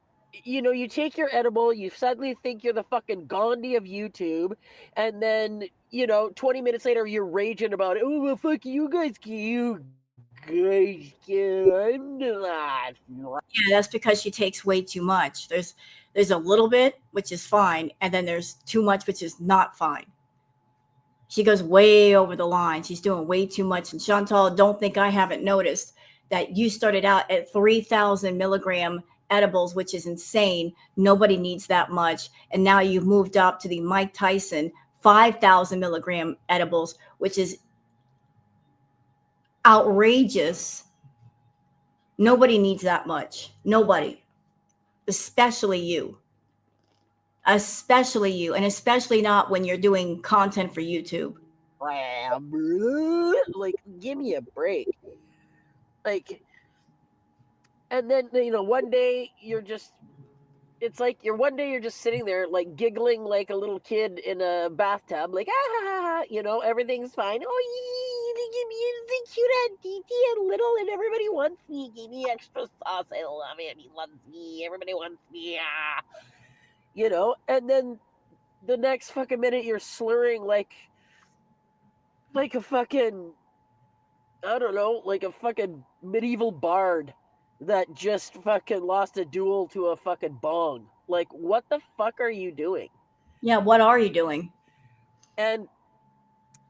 you take your edible, you suddenly think you're the fucking Gandhi of YouTube, and then 20 minutes later you're raging about it. Oh, well, fuck you guys, I'm not. Yeah, that's because she takes way too much. There's a little bit, which is fine, and then there's too much, which is not fine. She goes way over the line. She's doing way too much. And Chantal, don't think I haven't noticed that you started out at 3,000 milligram edibles, which is insane. Nobody needs that much. And now you've moved up to the Mike Tyson 5,000 milligram edibles, which is outrageous. Nobody needs that much. Nobody, especially you. Especially you, and especially not when you're doing content for YouTube. Like, give me a break. Like, and then one day it's like one day you're just sitting there like giggling like a little kid in a bathtub, like everything's fine. Oh, the cute Aunt Titi and little, and everybody wants me. Give me extra sauce. I love it. He loves me. Everybody wants me. And then the next fucking minute you're slurring like a fucking, I don't know, like a fucking medieval bard that just fucking lost a duel to a fucking bong. Like, what the fuck are you doing? Yeah, what are you doing? And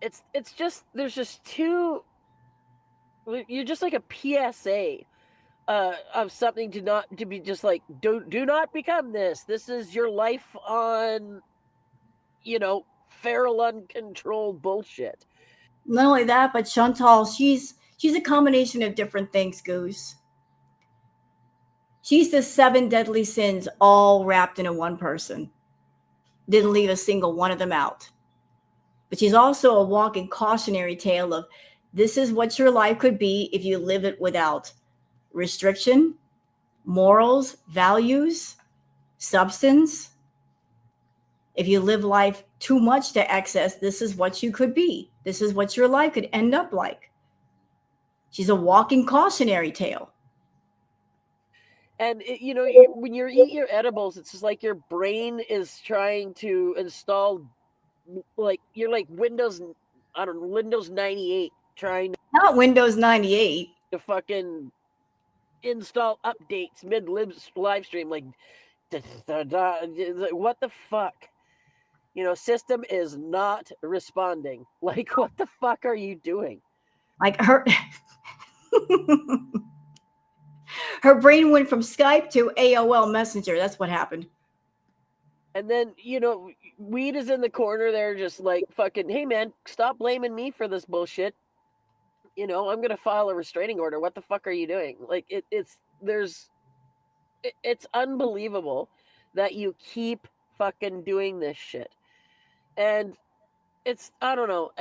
it's just, there's just you're just like a PSA of something to be just like, do not become this. This is your life on, feral uncontrolled bullshit. Not only that, but Chantal, she's a combination of different things, Goose. She's the 7 deadly sins all wrapped into one person. Didn't leave a single one of them out. But she's also a walking cautionary tale of this is what your life could be if you live it without restriction, morals, values, substance. If you live life too much to excess, this is what you could be. This is what your life could end up like. She's a walking cautionary tale. And when you eat your edibles, it's just like your brain is trying to install, like you're like Windows 98 trying Not Windows 98. to fucking install updates mid live stream. Like, what the fuck? System is not responding. Like, what the fuck are you doing? Like her her brain went from Skype to AOL Messenger. That's what happened. And then, weed is in the corner there just like, fucking, hey man, stop blaming me for this bullshit. I'm going to file a restraining order. What the fuck are you doing? Like, it's unbelievable that you keep fucking doing this shit. And it's, I don't know,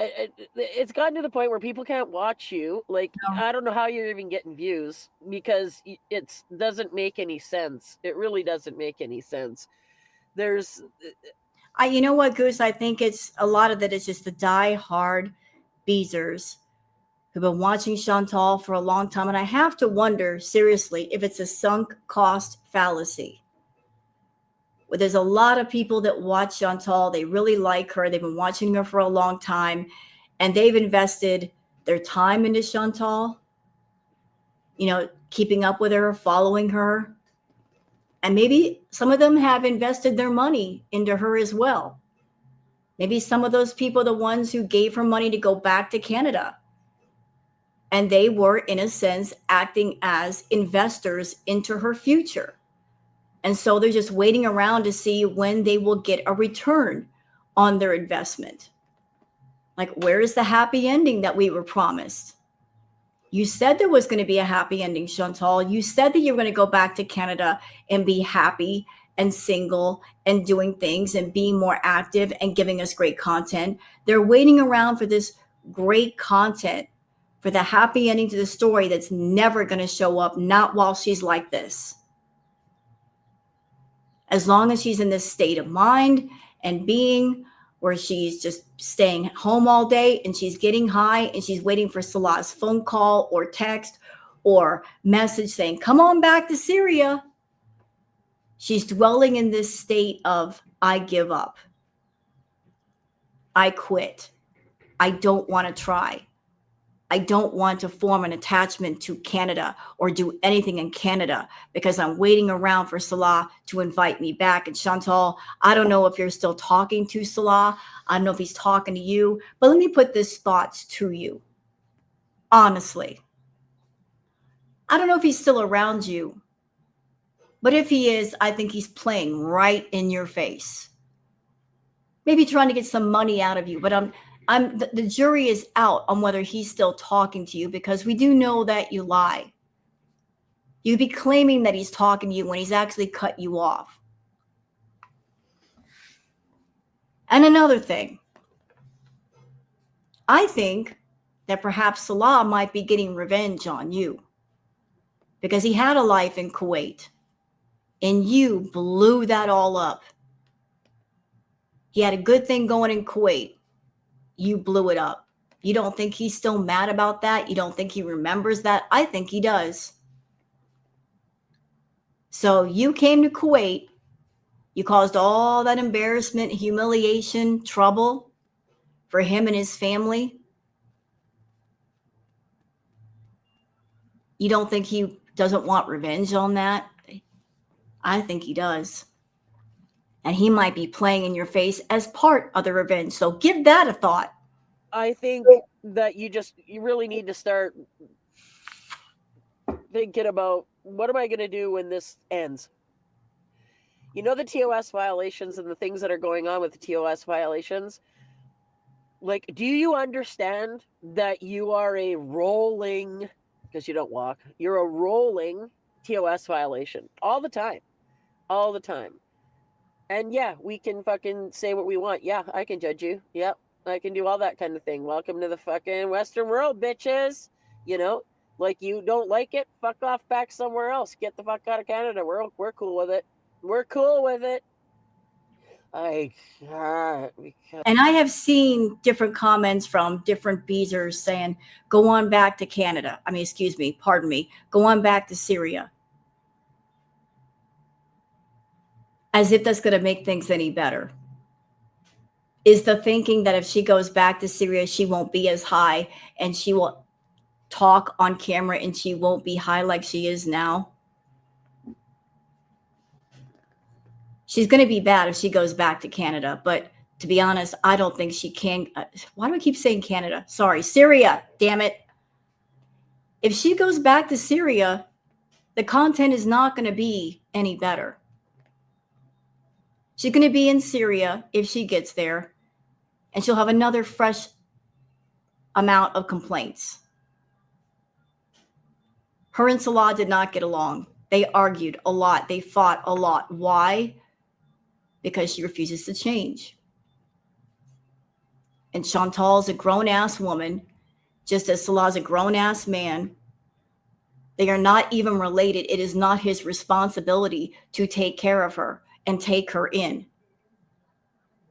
it's gotten to the point where people can't watch you. Like, No. I don't know how you're even getting views, because it doesn't make any sense. It really doesn't make any sense. There's, You know what, Goose? I think it's a lot of that is just the die-hard Beezers who've been watching Chantal for a long time. And I have to wonder, seriously, if it's a sunk cost fallacy. Well, there's a lot of people that watch Chantal. They really like her. They've been watching her for a long time, and they've invested their time into Chantal, keeping up with her, following her. And maybe some of them have invested their money into her as well. Maybe some of those people are the ones who gave her money to go back to Canada. And they were, in a sense, acting as investors into her future. And so they're just waiting around to see when they will get a return on their investment. Like, where is the happy ending that we were promised? You said there was going to be a happy ending, Chantal. You said that you were going to go back to Canada and be happy and single and doing things and being more active and giving us great content. They're waiting around for this great content, for the happy ending to the story that's never going to show up, not while she's like this. As long as she's in this state of mind and being, where she's just staying home all day and she's getting high and she's waiting for Salah's phone call or text or message saying, come on back to Syria. She's dwelling in this state of, I give up. I quit. I don't want to try. I don't want to form an attachment to Canada or do anything in Canada because I'm waiting around for Salah to invite me back. And Chantal, I don't know if you're still talking to Salah. I don't know if he's talking to you, but let me put these thoughts to you. Honestly, I don't know if he's still around you, but if he is, I think he's playing right in your face. Maybe trying to get some money out of you, but the jury is out on whether he's still talking to you because we do know that you lie. You'd be claiming that he's talking to you when he's actually cut you off. And another thing, I think that perhaps Salah might be getting revenge on you because he had a life in Kuwait and you blew that all up. He had a good thing going in Kuwait. You blew it up. You don't think he's still mad about that? You don't think he remembers that? I think he does. So you came to Kuwait. You caused all that embarrassment, humiliation, trouble for him and his family. You don't think he doesn't want revenge on that? I think he does. And he might be playing in your face as part of the revenge. So give that a thought. I think that you really need to start thinking about, what am I going to do when this ends? You know, the TOS violations and the things that are going on with the TOS violations. Like, do you understand that you are a rolling, because you don't walk, you're a rolling TOS violation all the time. All the time. And yeah, we can fucking say what we want. Yeah, I can judge you. Yep, I can do all that kind of thing. Welcome to the fucking Western world, bitches. You know, like, you don't like it, fuck off back somewhere else. Get the fuck out of Canada. We're cool with it. We're cool with it. I can't. And I have seen different comments from different Beezers saying, go on back to Canada. Pardon me. Go on back to Syria. As if that's going to make things any better. Is the thinking that if she goes back to Syria, she won't be as high and she will talk on camera and she won't be high like she is now? She's going to be bad if she goes back to Canada. But to be honest, I don't think she can. Why do I keep saying Canada? Sorry, Syria, damn it. If she goes back to Syria, the content is not going to be any better. She's going to be in Syria if she gets there, and she'll have another fresh amount of complaints. Her and Salah did not get along. They argued a lot. They fought a lot. Why? Because she refuses to change. And Chantal is a grown-ass woman, just as Salah is a grown-ass man. They are not even related. It is not his responsibility to take care of her and take her in.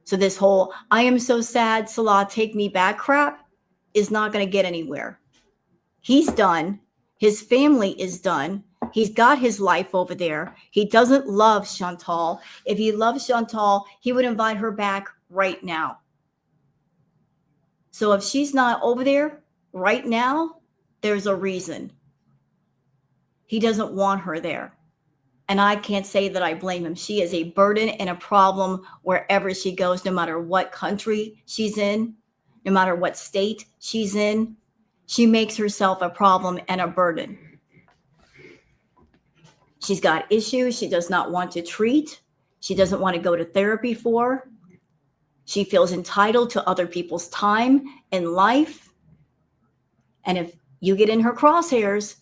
So this whole, I am so sad, Salah, take me back crap is not going to get anywhere. He's done. His family is done. He's got his life over there. He doesn't love Chantal. If he loves Chantal, he would invite her back right now. So if she's not over there right now, there's a reason. He doesn't want her there. And I can't say that I blame him. She is a burden and a problem wherever she goes, no matter what country she's in, no matter what state she's in. She makes herself a problem and a burden. She's got issues she does not want to treat. She doesn't want to go to therapy for. She feels entitled to other people's time and life. And if you get in her crosshairs,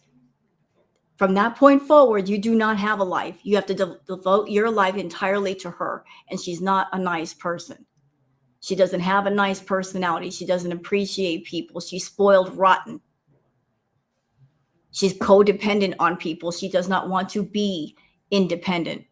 from that point forward, you do not have a life. You have to devote your life entirely to her. And she's not a nice person. She doesn't have a nice personality. She doesn't appreciate people. She's spoiled rotten. She's codependent on people. She does not want to be independent.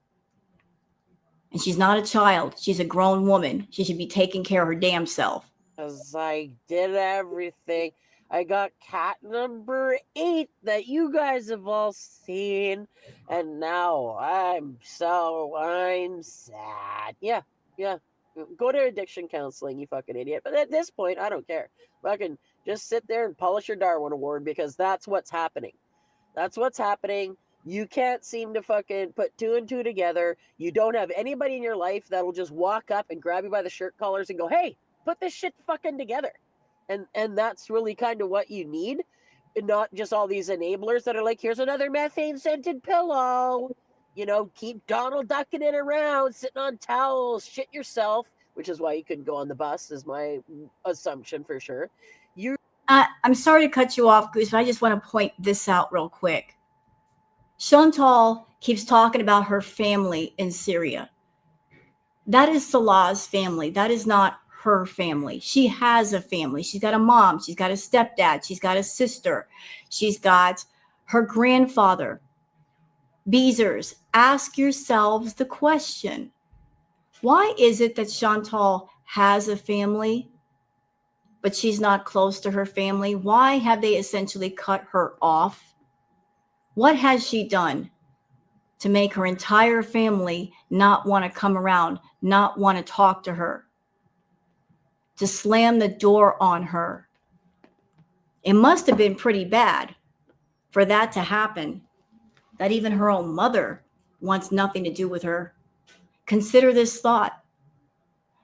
And she's not a child. She's a grown woman. She should be taking care of her damn self. Because I did everything. I got cat number 8 that you guys have all seen. And now I'm sad. Yeah. Go to addiction counseling, you fucking idiot. But at this point, I don't care. Fucking just sit there and polish your Darwin Award, because that's what's happening. That's what's happening. You can't seem to fucking put 2 and 2 together. You don't have anybody in your life that'll just walk up and grab you by the shirt collars and go, hey, put this shit fucking together. And that's really kind of what you need. And not just all these enablers that are like, here's another methane scented pillow. You know, keep Donald ducking it around, sitting on towels, shit yourself, which is why you couldn't go on the bus, is my assumption for sure. I'm sorry to cut you off, Goose, but I just want to point this out real quick. Chantal keeps talking about her family in Syria. That is Salah's family. That is not her family. She has a family. She's got a mom. She's got a stepdad. She's got a sister. She's got her grandfather. Beezers, ask yourselves the question. Why is it that Chantal has a family, but she's not close to her family? Why have they essentially cut her off? What has she done to make her entire family not want to come around, not want to talk to her, to slam the door on her? It must have been pretty bad for that to happen, that even her own mother wants nothing to do with her. Consider this thought.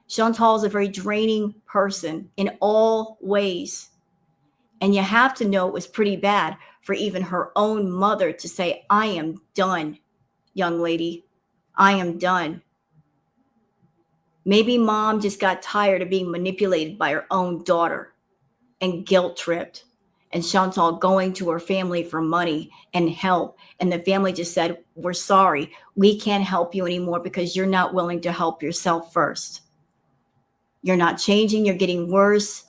Chantal is a very draining person in all ways. And you have to know it was pretty bad for even her own mother to say, I am done, young lady. I am done. Maybe mom just got tired of being manipulated by her own daughter and guilt tripped. And Chantal going to her family for money and help. And the family just said, we're sorry. We can't help you anymore because you're not willing to help yourself first. You're not changing. You're getting worse.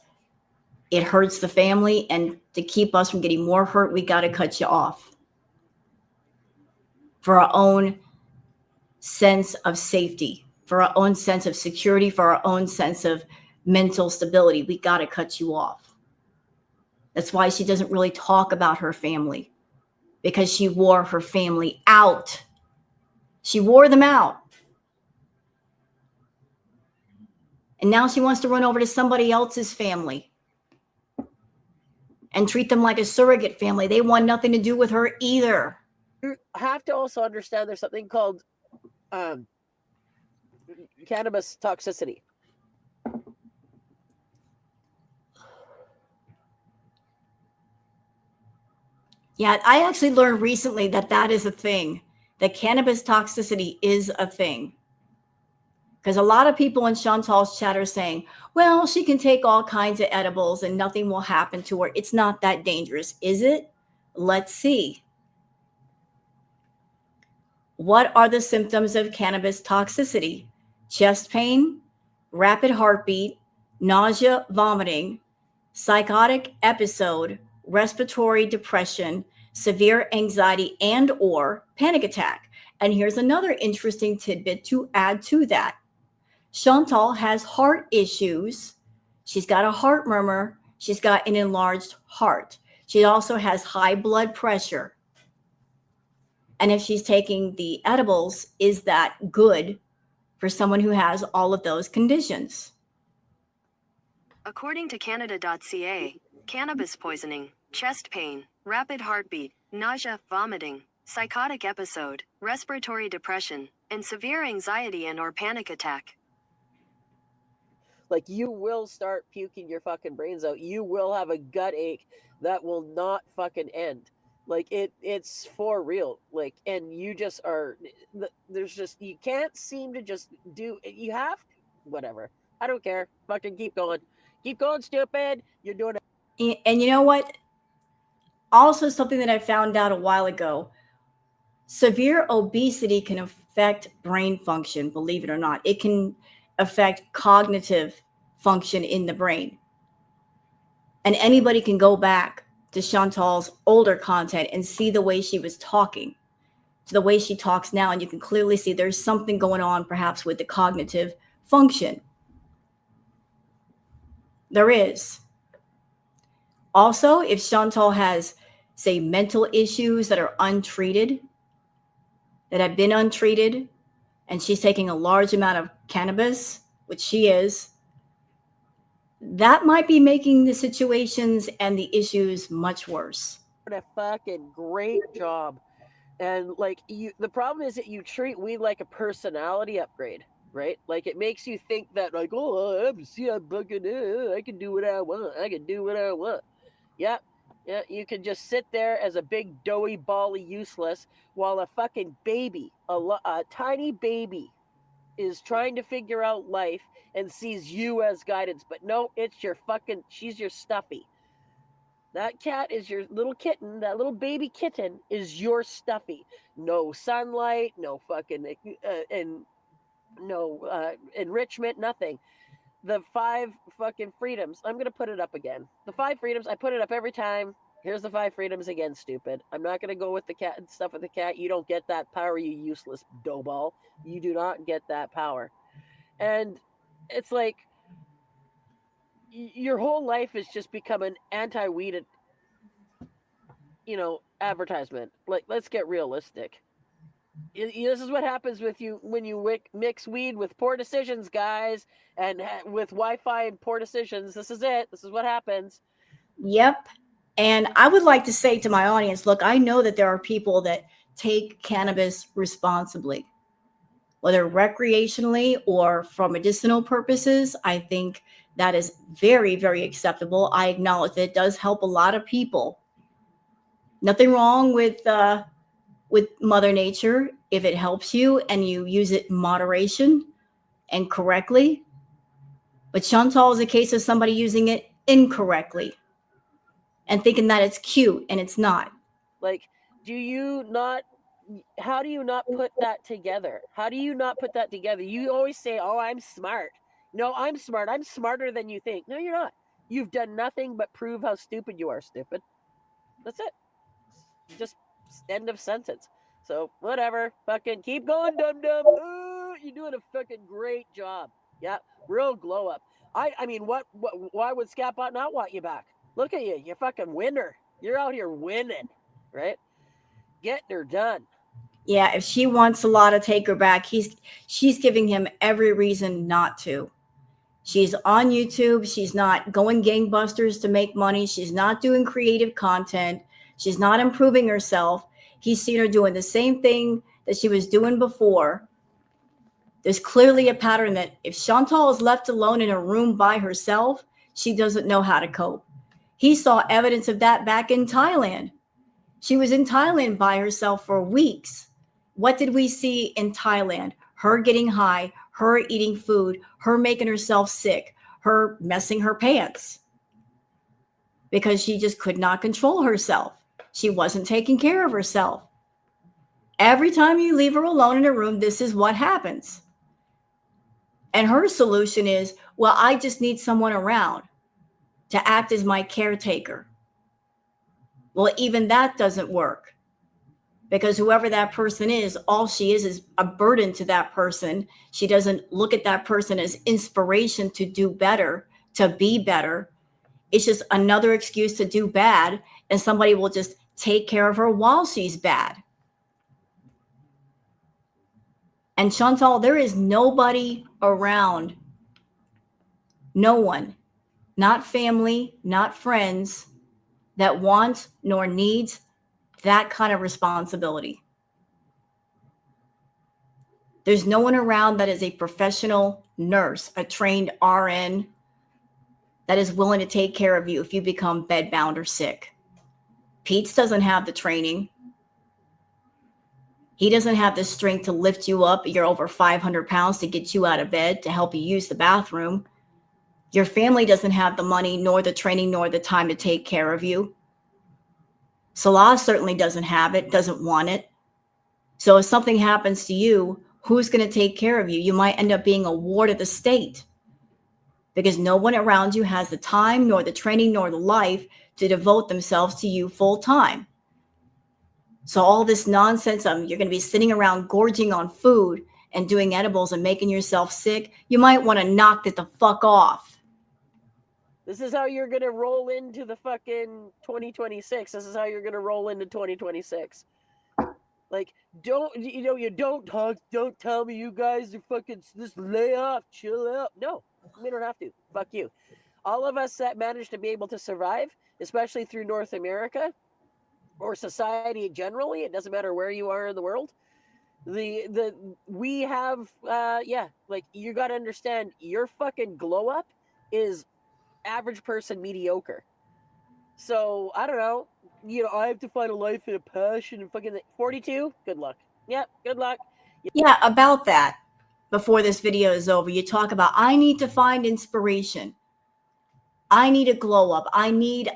It hurts the family. And to keep us from getting more hurt, we got to cut you off. For our own sense of safety, for our own sense of security, for our own sense of mental stability, we got to cut you off. That's why she doesn't really talk about her family, because she wore her family out. She wore them out. And now she wants to run over to somebody else's family and treat them like a surrogate family. They want nothing to do with her either. You have to also understand there's something called cannabis toxicity. Yeah, I actually learned recently that that is a thing, that cannabis toxicity is a thing. Because a lot of people in Chantal's chat are saying, well, she can take all kinds of edibles and nothing will happen to her. It's not that dangerous, is it? Let's see. What are the symptoms of cannabis toxicity? Chest pain, rapid heartbeat, nausea, vomiting, psychotic episode, respiratory depression, severe anxiety, and or panic attack. And here's another interesting tidbit to add to that. Chantal has heart issues. She's got a heart murmur. She's got an enlarged heart. She also has high blood pressure. And if she's taking the edibles, is that good for someone who has all of those conditions? According to Canada.ca, cannabis poisoning, chest pain, rapid heartbeat, nausea, vomiting, psychotic episode, respiratory depression, and severe anxiety and or panic attack. Like, you will start puking your fucking brains out. You will have a gut ache that will not fucking end. Like, it's for real. Like, and you just are, there's just, you can't seem to just do, you have, whatever. I don't care. Fucking keep going. Keep going, stupid. You're doing it. And you know what? Also, something that I found out a while ago, severe obesity can affect brain function, believe it or not. It can affect cognitive function in the brain. And anybody can go back to Chantal's older content and see the way she was talking to the way she talks now, and you can clearly see there's something going on perhaps with the cognitive function. There is. Also, if Chantal has, say, mental issues that are untreated, that have been untreated, and she's taking a large amount of cannabis, which she is, that might be making the situations and the issues much worse. What a fucking great job. And like the problem is that you treat weed like a personality upgrade, right? Like it makes you think that like, oh, I'm fucking, I can do what I want. I can do what I want. Yeah, you can just sit there as a big doughy bally useless while a fucking baby, a tiny baby, is trying to figure out life and sees you as guidance. But no, it's your fucking, she's your stuffy. That cat is your little kitten. That little baby kitten is your stuffy. No sunlight, no fucking, and no enrichment, nothing. The 5 fucking freedoms. I'm going to put it up again. The 5 freedoms, I put it up every time. Here's the 5 freedoms again, stupid. I'm not going to go with the cat and stuff with the cat. You don't get that power, you useless doughball. You do not get that power. And it's like, your whole life has just become an anti-weed, advertisement. Like, let's get realistic. This is what happens with you when you mix weed with poor decisions, guys, and with Wi-Fi and poor decisions. This is it. This is what happens. Yep. And I would like to say to my audience, look, I know that there are people that take cannabis responsibly, whether recreationally or for medicinal purposes. I think that is very, very acceptable. I acknowledge that it does help a lot of people. Nothing wrong with Mother Nature if it helps you and you use it in moderation and correctly. But Chantal is a case of somebody using it incorrectly and thinking that it's cute, and it's not. Like, how do you not put that together? How do you not put that together? You always say, oh, I'm smart. No, I'm smart. I'm smarter than you think. No, you're not. You've done nothing but prove how stupid you are, stupid. That's it. Just end of sentence. So, whatever. Fucking keep going, dum-dum. You're doing a fucking great job. Yeah, real glow up. I mean, why would Scapbot not want you back? Look at you. You're fucking winner. You're out here winning, right? Getting her done. Yeah, if she wants a lot to take her back, she's giving him every reason not to. She's on YouTube. She's not going gangbusters to make money. She's not doing creative content. She's not improving herself. He's seen her doing the same thing that she was doing before. There's clearly a pattern that if Chantal is left alone in a room by herself, she doesn't know how to cope. He saw evidence of that back in Thailand. She was in Thailand by herself for weeks. What did we see in Thailand? Her getting high, her eating food, her making herself sick, her messing her pants because she just could not control herself. She wasn't taking care of herself. Every time you leave her alone in a room, this is what happens. And her solution is, well, I just need someone around to act as my caretaker. Well, even that doesn't work because whoever that person is, all she is a burden to that person. She doesn't look at that person as inspiration to do better, to be better. It's just another excuse to do bad, and somebody will just take care of her while she's bad. And Chantal, there is nobody around, no one, not family, not friends, that wants nor needs that kind of responsibility. There's no one around that is a professional nurse, a trained RN, that is willing to take care of you if you become bedbound or sick. Pete's doesn't have the training. He doesn't have the strength to lift you up. You're over 500 pounds to get you out of bed, to help you use the bathroom. Your family doesn't have the money, nor the training, nor the time to take care of you. Salah certainly doesn't have it, doesn't want it. So if something happens to you, who's going to take care of you? You might end up being a ward of the state because no one around you has the time, nor the training, nor the life to devote themselves to you full time. So all this nonsense of you're going to be sitting around gorging on food and doing edibles and making yourself sick, you might want to knock it the fuck off. This is how you're going to roll into the fucking 2026. This is how you're going to roll into 2026. Like, don't tell me you guys are fucking just lay off, chill out. No, we don't have to. Fuck you. All of us that managed to be able to survive, especially through North America or society generally, it doesn't matter where you are in the world. We have like, you got to understand, your fucking glow up is average person mediocre. So I don't know. I have to find a life and a passion and fucking 42. Good luck. Yeah, good luck. Yeah, about that. Before this video is over, you talk about, I need to find inspiration. I need a glow up. I need.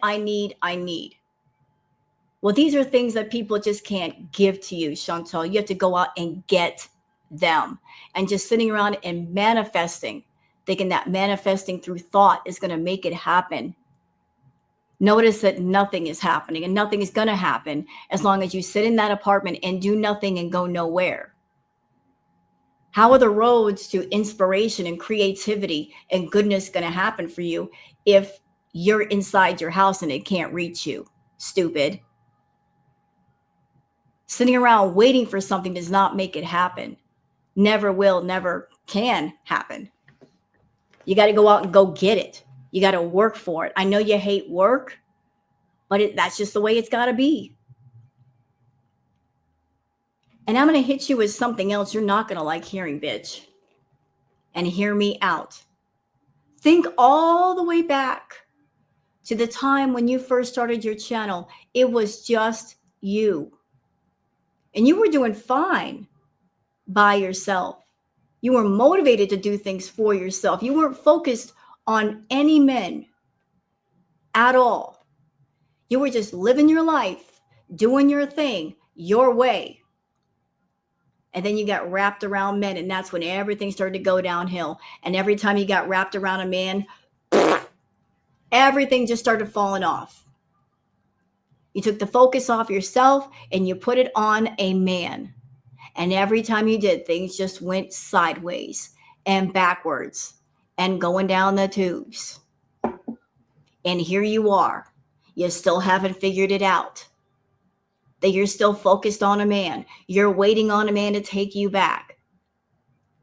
Well, these are things that people just can't give to you, Chantal. You have to go out and get them. And just sitting around and manifesting, thinking that manifesting through thought is going to make it happen. Notice that nothing is happening and nothing is going to happen as long as you sit in that apartment and do nothing and go nowhere. How are the roads to inspiration and creativity and goodness going to happen for you if you're inside your house and it can't reach you? Stupid. Sitting around waiting for something does not make it happen. Never will, never can happen. You got to go out and go get it. You got to work for it. I know you hate work, but that's just the way it's got to be. And I'm going to hit you with something else you're not going to like hearing, bitch. And hear me out. Think all the way back to the time when you first started your channel. It was just you. And you were doing fine by yourself. You were motivated to do things for yourself. You weren't focused on any men at all. You were just living your life, doing your thing, your way. And then you got wrapped around men, and that's when everything started to go downhill. And every time you got wrapped around a man, everything just started falling off. You took the focus off yourself and you put it on a man. And every time you did, things just went sideways and backwards and going down the tubes. And here you are. You still haven't figured it out. That you're still focused on a man. You're waiting on a man to take you back.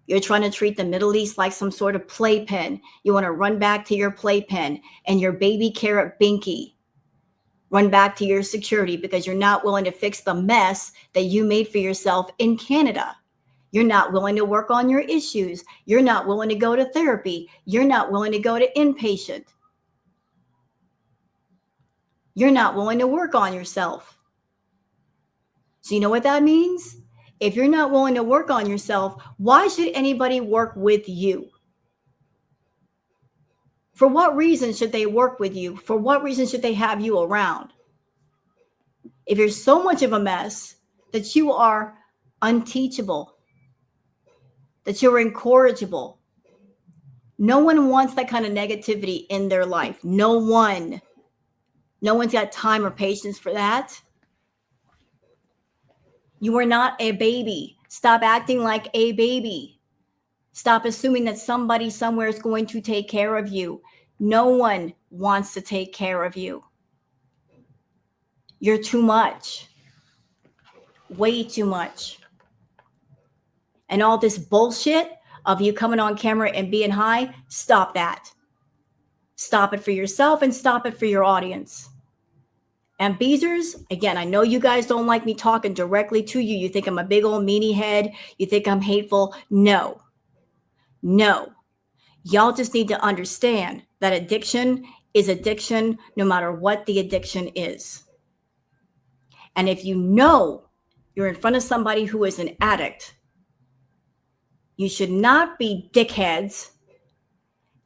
You're trying to treat the Middle East like some sort of playpen. You want to run back to your playpen and your baby carrot binky. Run back to your security because you're not willing to fix the mess that you made for yourself in Canada. You're not willing to work on your issues. You're not willing to go to therapy. You're not willing to go to inpatient. You're not willing to work on yourself. So you know what that means? If you're not willing to work on yourself, why should anybody work with you? For what reason should they work with you? For what reason should they have you around? If you're so much of a mess that you are unteachable, that you're incorrigible, no one wants that kind of negativity in their life. No one. No one's got time or patience for that. You are not a baby. Stop acting like a baby. Stop assuming that somebody somewhere is going to take care of you. No one wants to take care of you. You're too much. Way too much. And all this bullshit of you coming on camera and being high, stop that. Stop it for yourself and stop it for your audience. And Beezers, again, I know you guys don't like me talking directly to you. You think I'm a big old meanie head. You think I'm hateful. No. Y'all just need to understand that addiction is addiction no matter what the addiction is. And if you know you're in front of somebody who is an addict, you should not be dickheads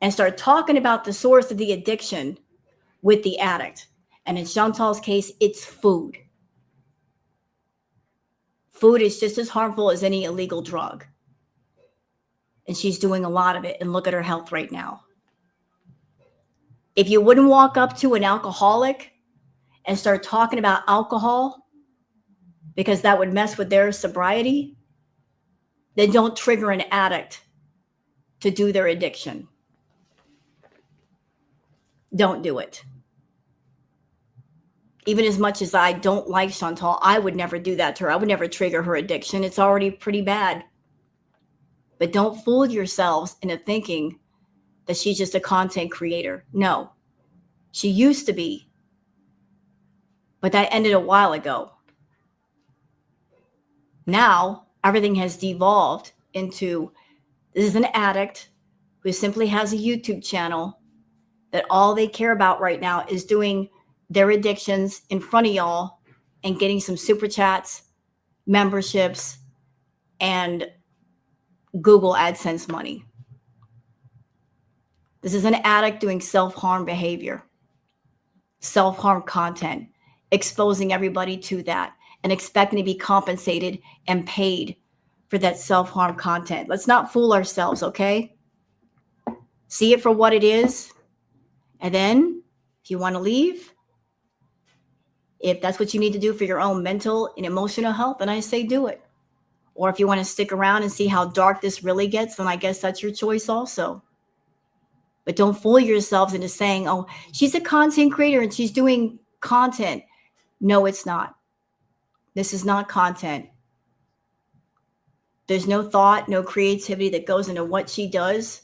and start talking about the source of the addiction with the addict. And in Chantal's case, it's food. Food is just as harmful as any illegal drug. And she's doing a lot of it. And look at her health right now. If you wouldn't walk up to an alcoholic and start talking about alcohol, because that would mess with their sobriety, then don't trigger an addict to do their addiction. Don't do it. Even as much as I don't like Chantal, I would never do that to her. I would never trigger her addiction. It's already pretty bad. But don't fool yourselves into thinking that she's just a content creator. No, she used to be, but that ended a while ago. Now, everything has devolved into, this is an addict who simply has a YouTube channel that all they care about right now is doing their addictions in front of y'all and getting some super chats, memberships, and Google AdSense money. This is an addict doing self-harm behavior, self-harm content, exposing everybody to that and expecting to be compensated and paid for that self-harm content. Let's not fool ourselves, okay? See it for what it is. And then if you want to leave, if that's what you need to do for your own mental and emotional health, then I say do it. Or if you want to stick around and see how dark this really gets, then I guess that's your choice also. But don't fool yourselves into saying, oh, she's a content creator and she's doing content. No, it's not. This is not content. There's no thought, no creativity that goes into what she does.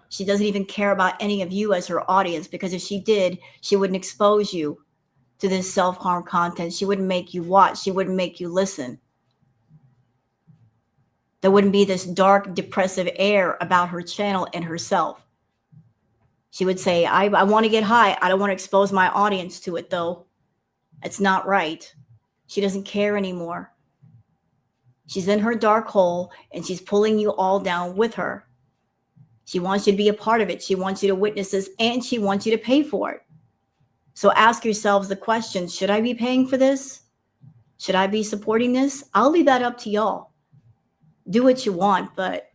She doesn't even care about any of you as her audience, because if she did, she wouldn't expose you to this self-harm content. She wouldn't make you watch. She wouldn't make you listen. There wouldn't be this dark, depressive air about her channel and herself. She would say, I want to get high. I don't want to expose my audience to it, though. It's not right. She doesn't care anymore. She's in her dark hole, and she's pulling you all down with her. She wants you to be a part of it. She wants you to witness this, and she wants you to pay for it. So ask yourselves the question, should I be paying for this? Should I be supporting this? I'll leave that up to y'all. Do what you want, but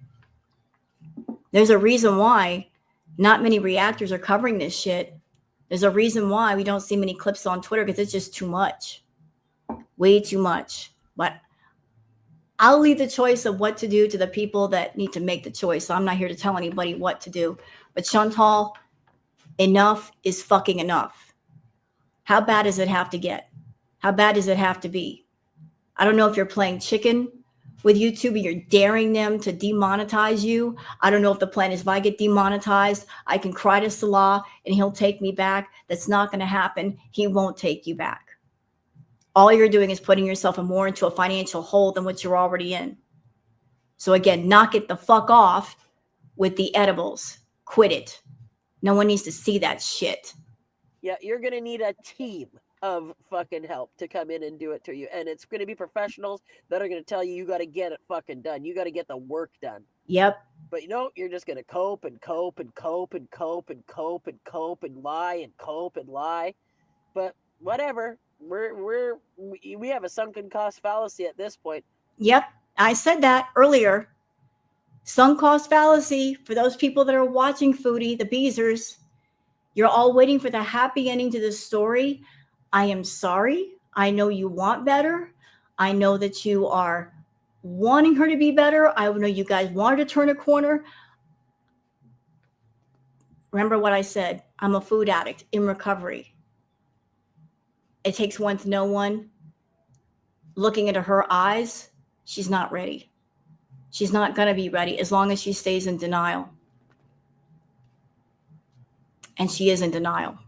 there's a reason why not many reactors are covering this shit. There's a reason why we don't see many clips on Twitter, because it's just too much. Way too much. But I'll leave the choice of what to do to the people that need to make the choice. So I'm not here to tell anybody what to do. But Chantal, enough is fucking enough. How bad does it have to get? How bad does it have to be? I don't know if you're playing chicken with YouTube and you're daring them to demonetize you. I don't know if the plan is, if I get demonetized, I can cry to Salah and he'll take me back. That's not going to happen. He won't take you back. All you're doing is putting yourself more into a financial hole than what you're already in. So again, knock it the fuck off with the edibles. Quit it. No one needs to see that shit. Yeah, you're going to need a team of fucking help to come in and do it to you. And it's going to be professionals that are going to tell you, you got to get it fucking done. You got to get the work done. Yep. But you're just going to cope and cope and cope and cope and cope and cope and lie and cope and lie. But whatever. We have a sunken cost fallacy at this point. Yep. I said that earlier. Sunk cost fallacy for those people that are watching Foodie, the Beezers. You're all waiting for the happy ending to this story. I am sorry. I know you want better. I know that you are wanting her to be better. I know you guys want her to turn a corner. Remember what I said. I'm a food addict in recovery. It takes one to know one. Looking into her eyes, she's not ready. She's not going to be ready as long as she stays in denial. And she is in denial.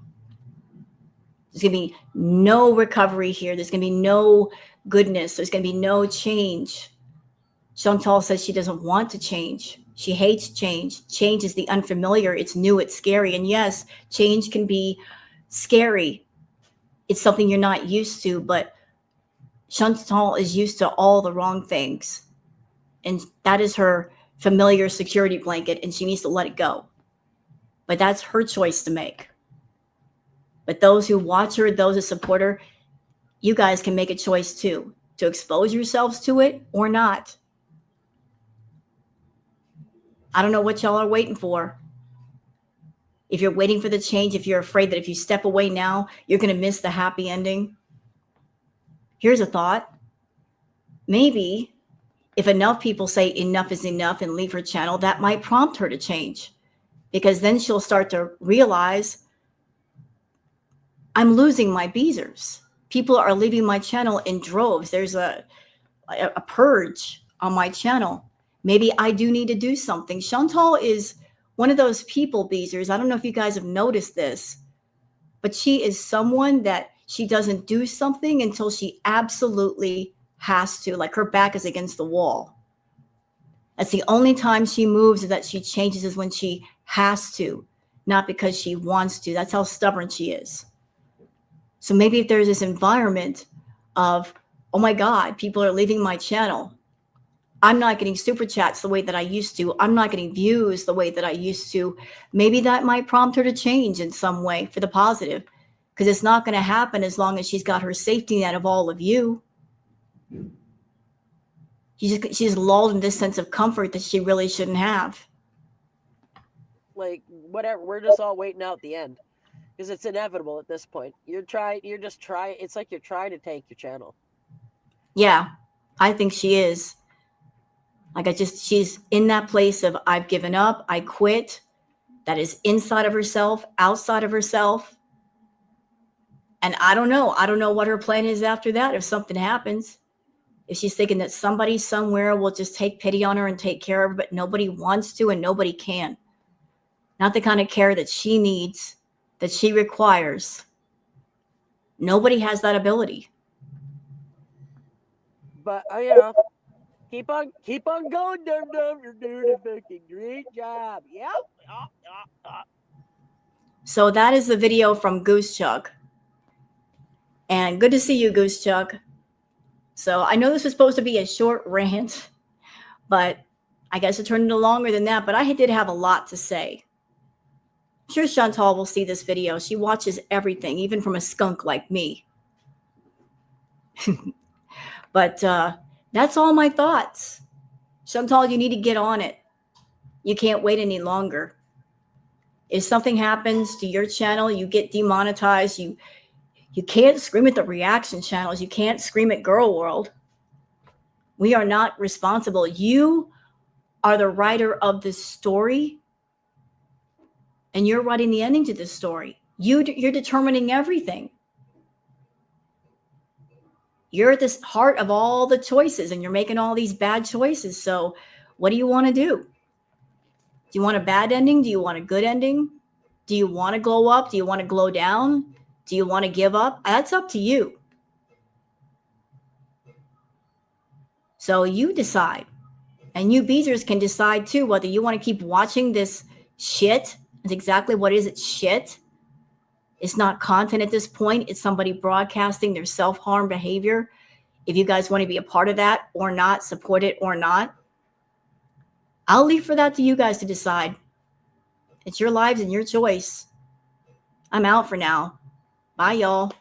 There's going to be no recovery here. There's going to be no goodness. There's going to be no change. Chantal says she doesn't want to change. She hates change. Change is the unfamiliar. It's new. It's scary. And yes, change can be scary. It's something you're not used to, but Chantal is used to all the wrong things. And that is her familiar security blanket, and she needs to let it go. But that's her choice to make. But those who watch her, those who support her, you guys can make a choice too, to expose yourselves to it or not. I don't know what y'all are waiting for. If you're waiting for the change, if you're afraid that if you step away now, you're going to miss the happy ending. Here's a thought. maybe if enough people say enough is enough and leave her channel, that might prompt her to change, because then she'll start to realize, I'm losing my beezers. People are leaving my channel in droves. There's a purge on my channel. Maybe I do need to do something. Chantal is one of those people, beezers. I don't know if you guys have noticed this, but she is someone that she doesn't do something until she absolutely has to, like her back is against the wall. That's the only time she moves, that she changes, is when she has to, not because she wants to. That's how stubborn she is. So maybe if there's this environment of, oh my God, people are leaving my channel, I'm not getting super chats the way that I used to, I'm not getting views the way that I used to, maybe that might prompt her to change in some way for the positive, because it's not going to happen as long as she's got her safety net of all of you. She's lulled in this sense of comfort that she really shouldn't have. Like, whatever, we're just all waiting out the end, because it's inevitable at this point. It's like you're trying to tank your channel. Yeah, I think she is. She's in that place of, I've given up, I quit. That is inside of herself, outside of herself. And I don't know what her plan is after that. If something happens, if she's thinking that somebody somewhere will just take pity on her and take care of her, but nobody wants to and nobody can. Not the kind of care that she needs, that she requires. Nobody has that ability. But keep on going, Dum Dum. You're doing a fucking great job. Yep. So that is the video from GOOSECHUCK. And good to see you, GOOSECHUCK. So I know this was supposed to be a short rant, but I guess it turned into longer than that. But I did have a lot to say. I'm sure Chantal will see this video. She watches everything, even from a skunk like me. But that's all my thoughts. Chantal, you need to get on it. You can't wait any longer. If something happens to your channel, you get demonetized, you can't scream at the reaction channels. You can't scream at Girl World. We are not responsible. You are the writer of this story, and you're writing the ending to this story. You're determining everything. You're at the heart of all the choices, and you're making all these bad choices. So what do you want to do? Do you want a bad ending? Do you want a good ending? Do you want to glow up? Do you want to glow down? Do you want to give up? That's up to you. So you decide. And you beezers can decide too whether you want to keep watching this shit. That's exactly what it is. It's shit. It's not content at this point. It's somebody broadcasting their self-harm behavior. If you guys want to be a part of that or not, support it or not, I'll leave for that to you guys to decide. It's your lives and your choice. I'm out for now. Bye, y'all.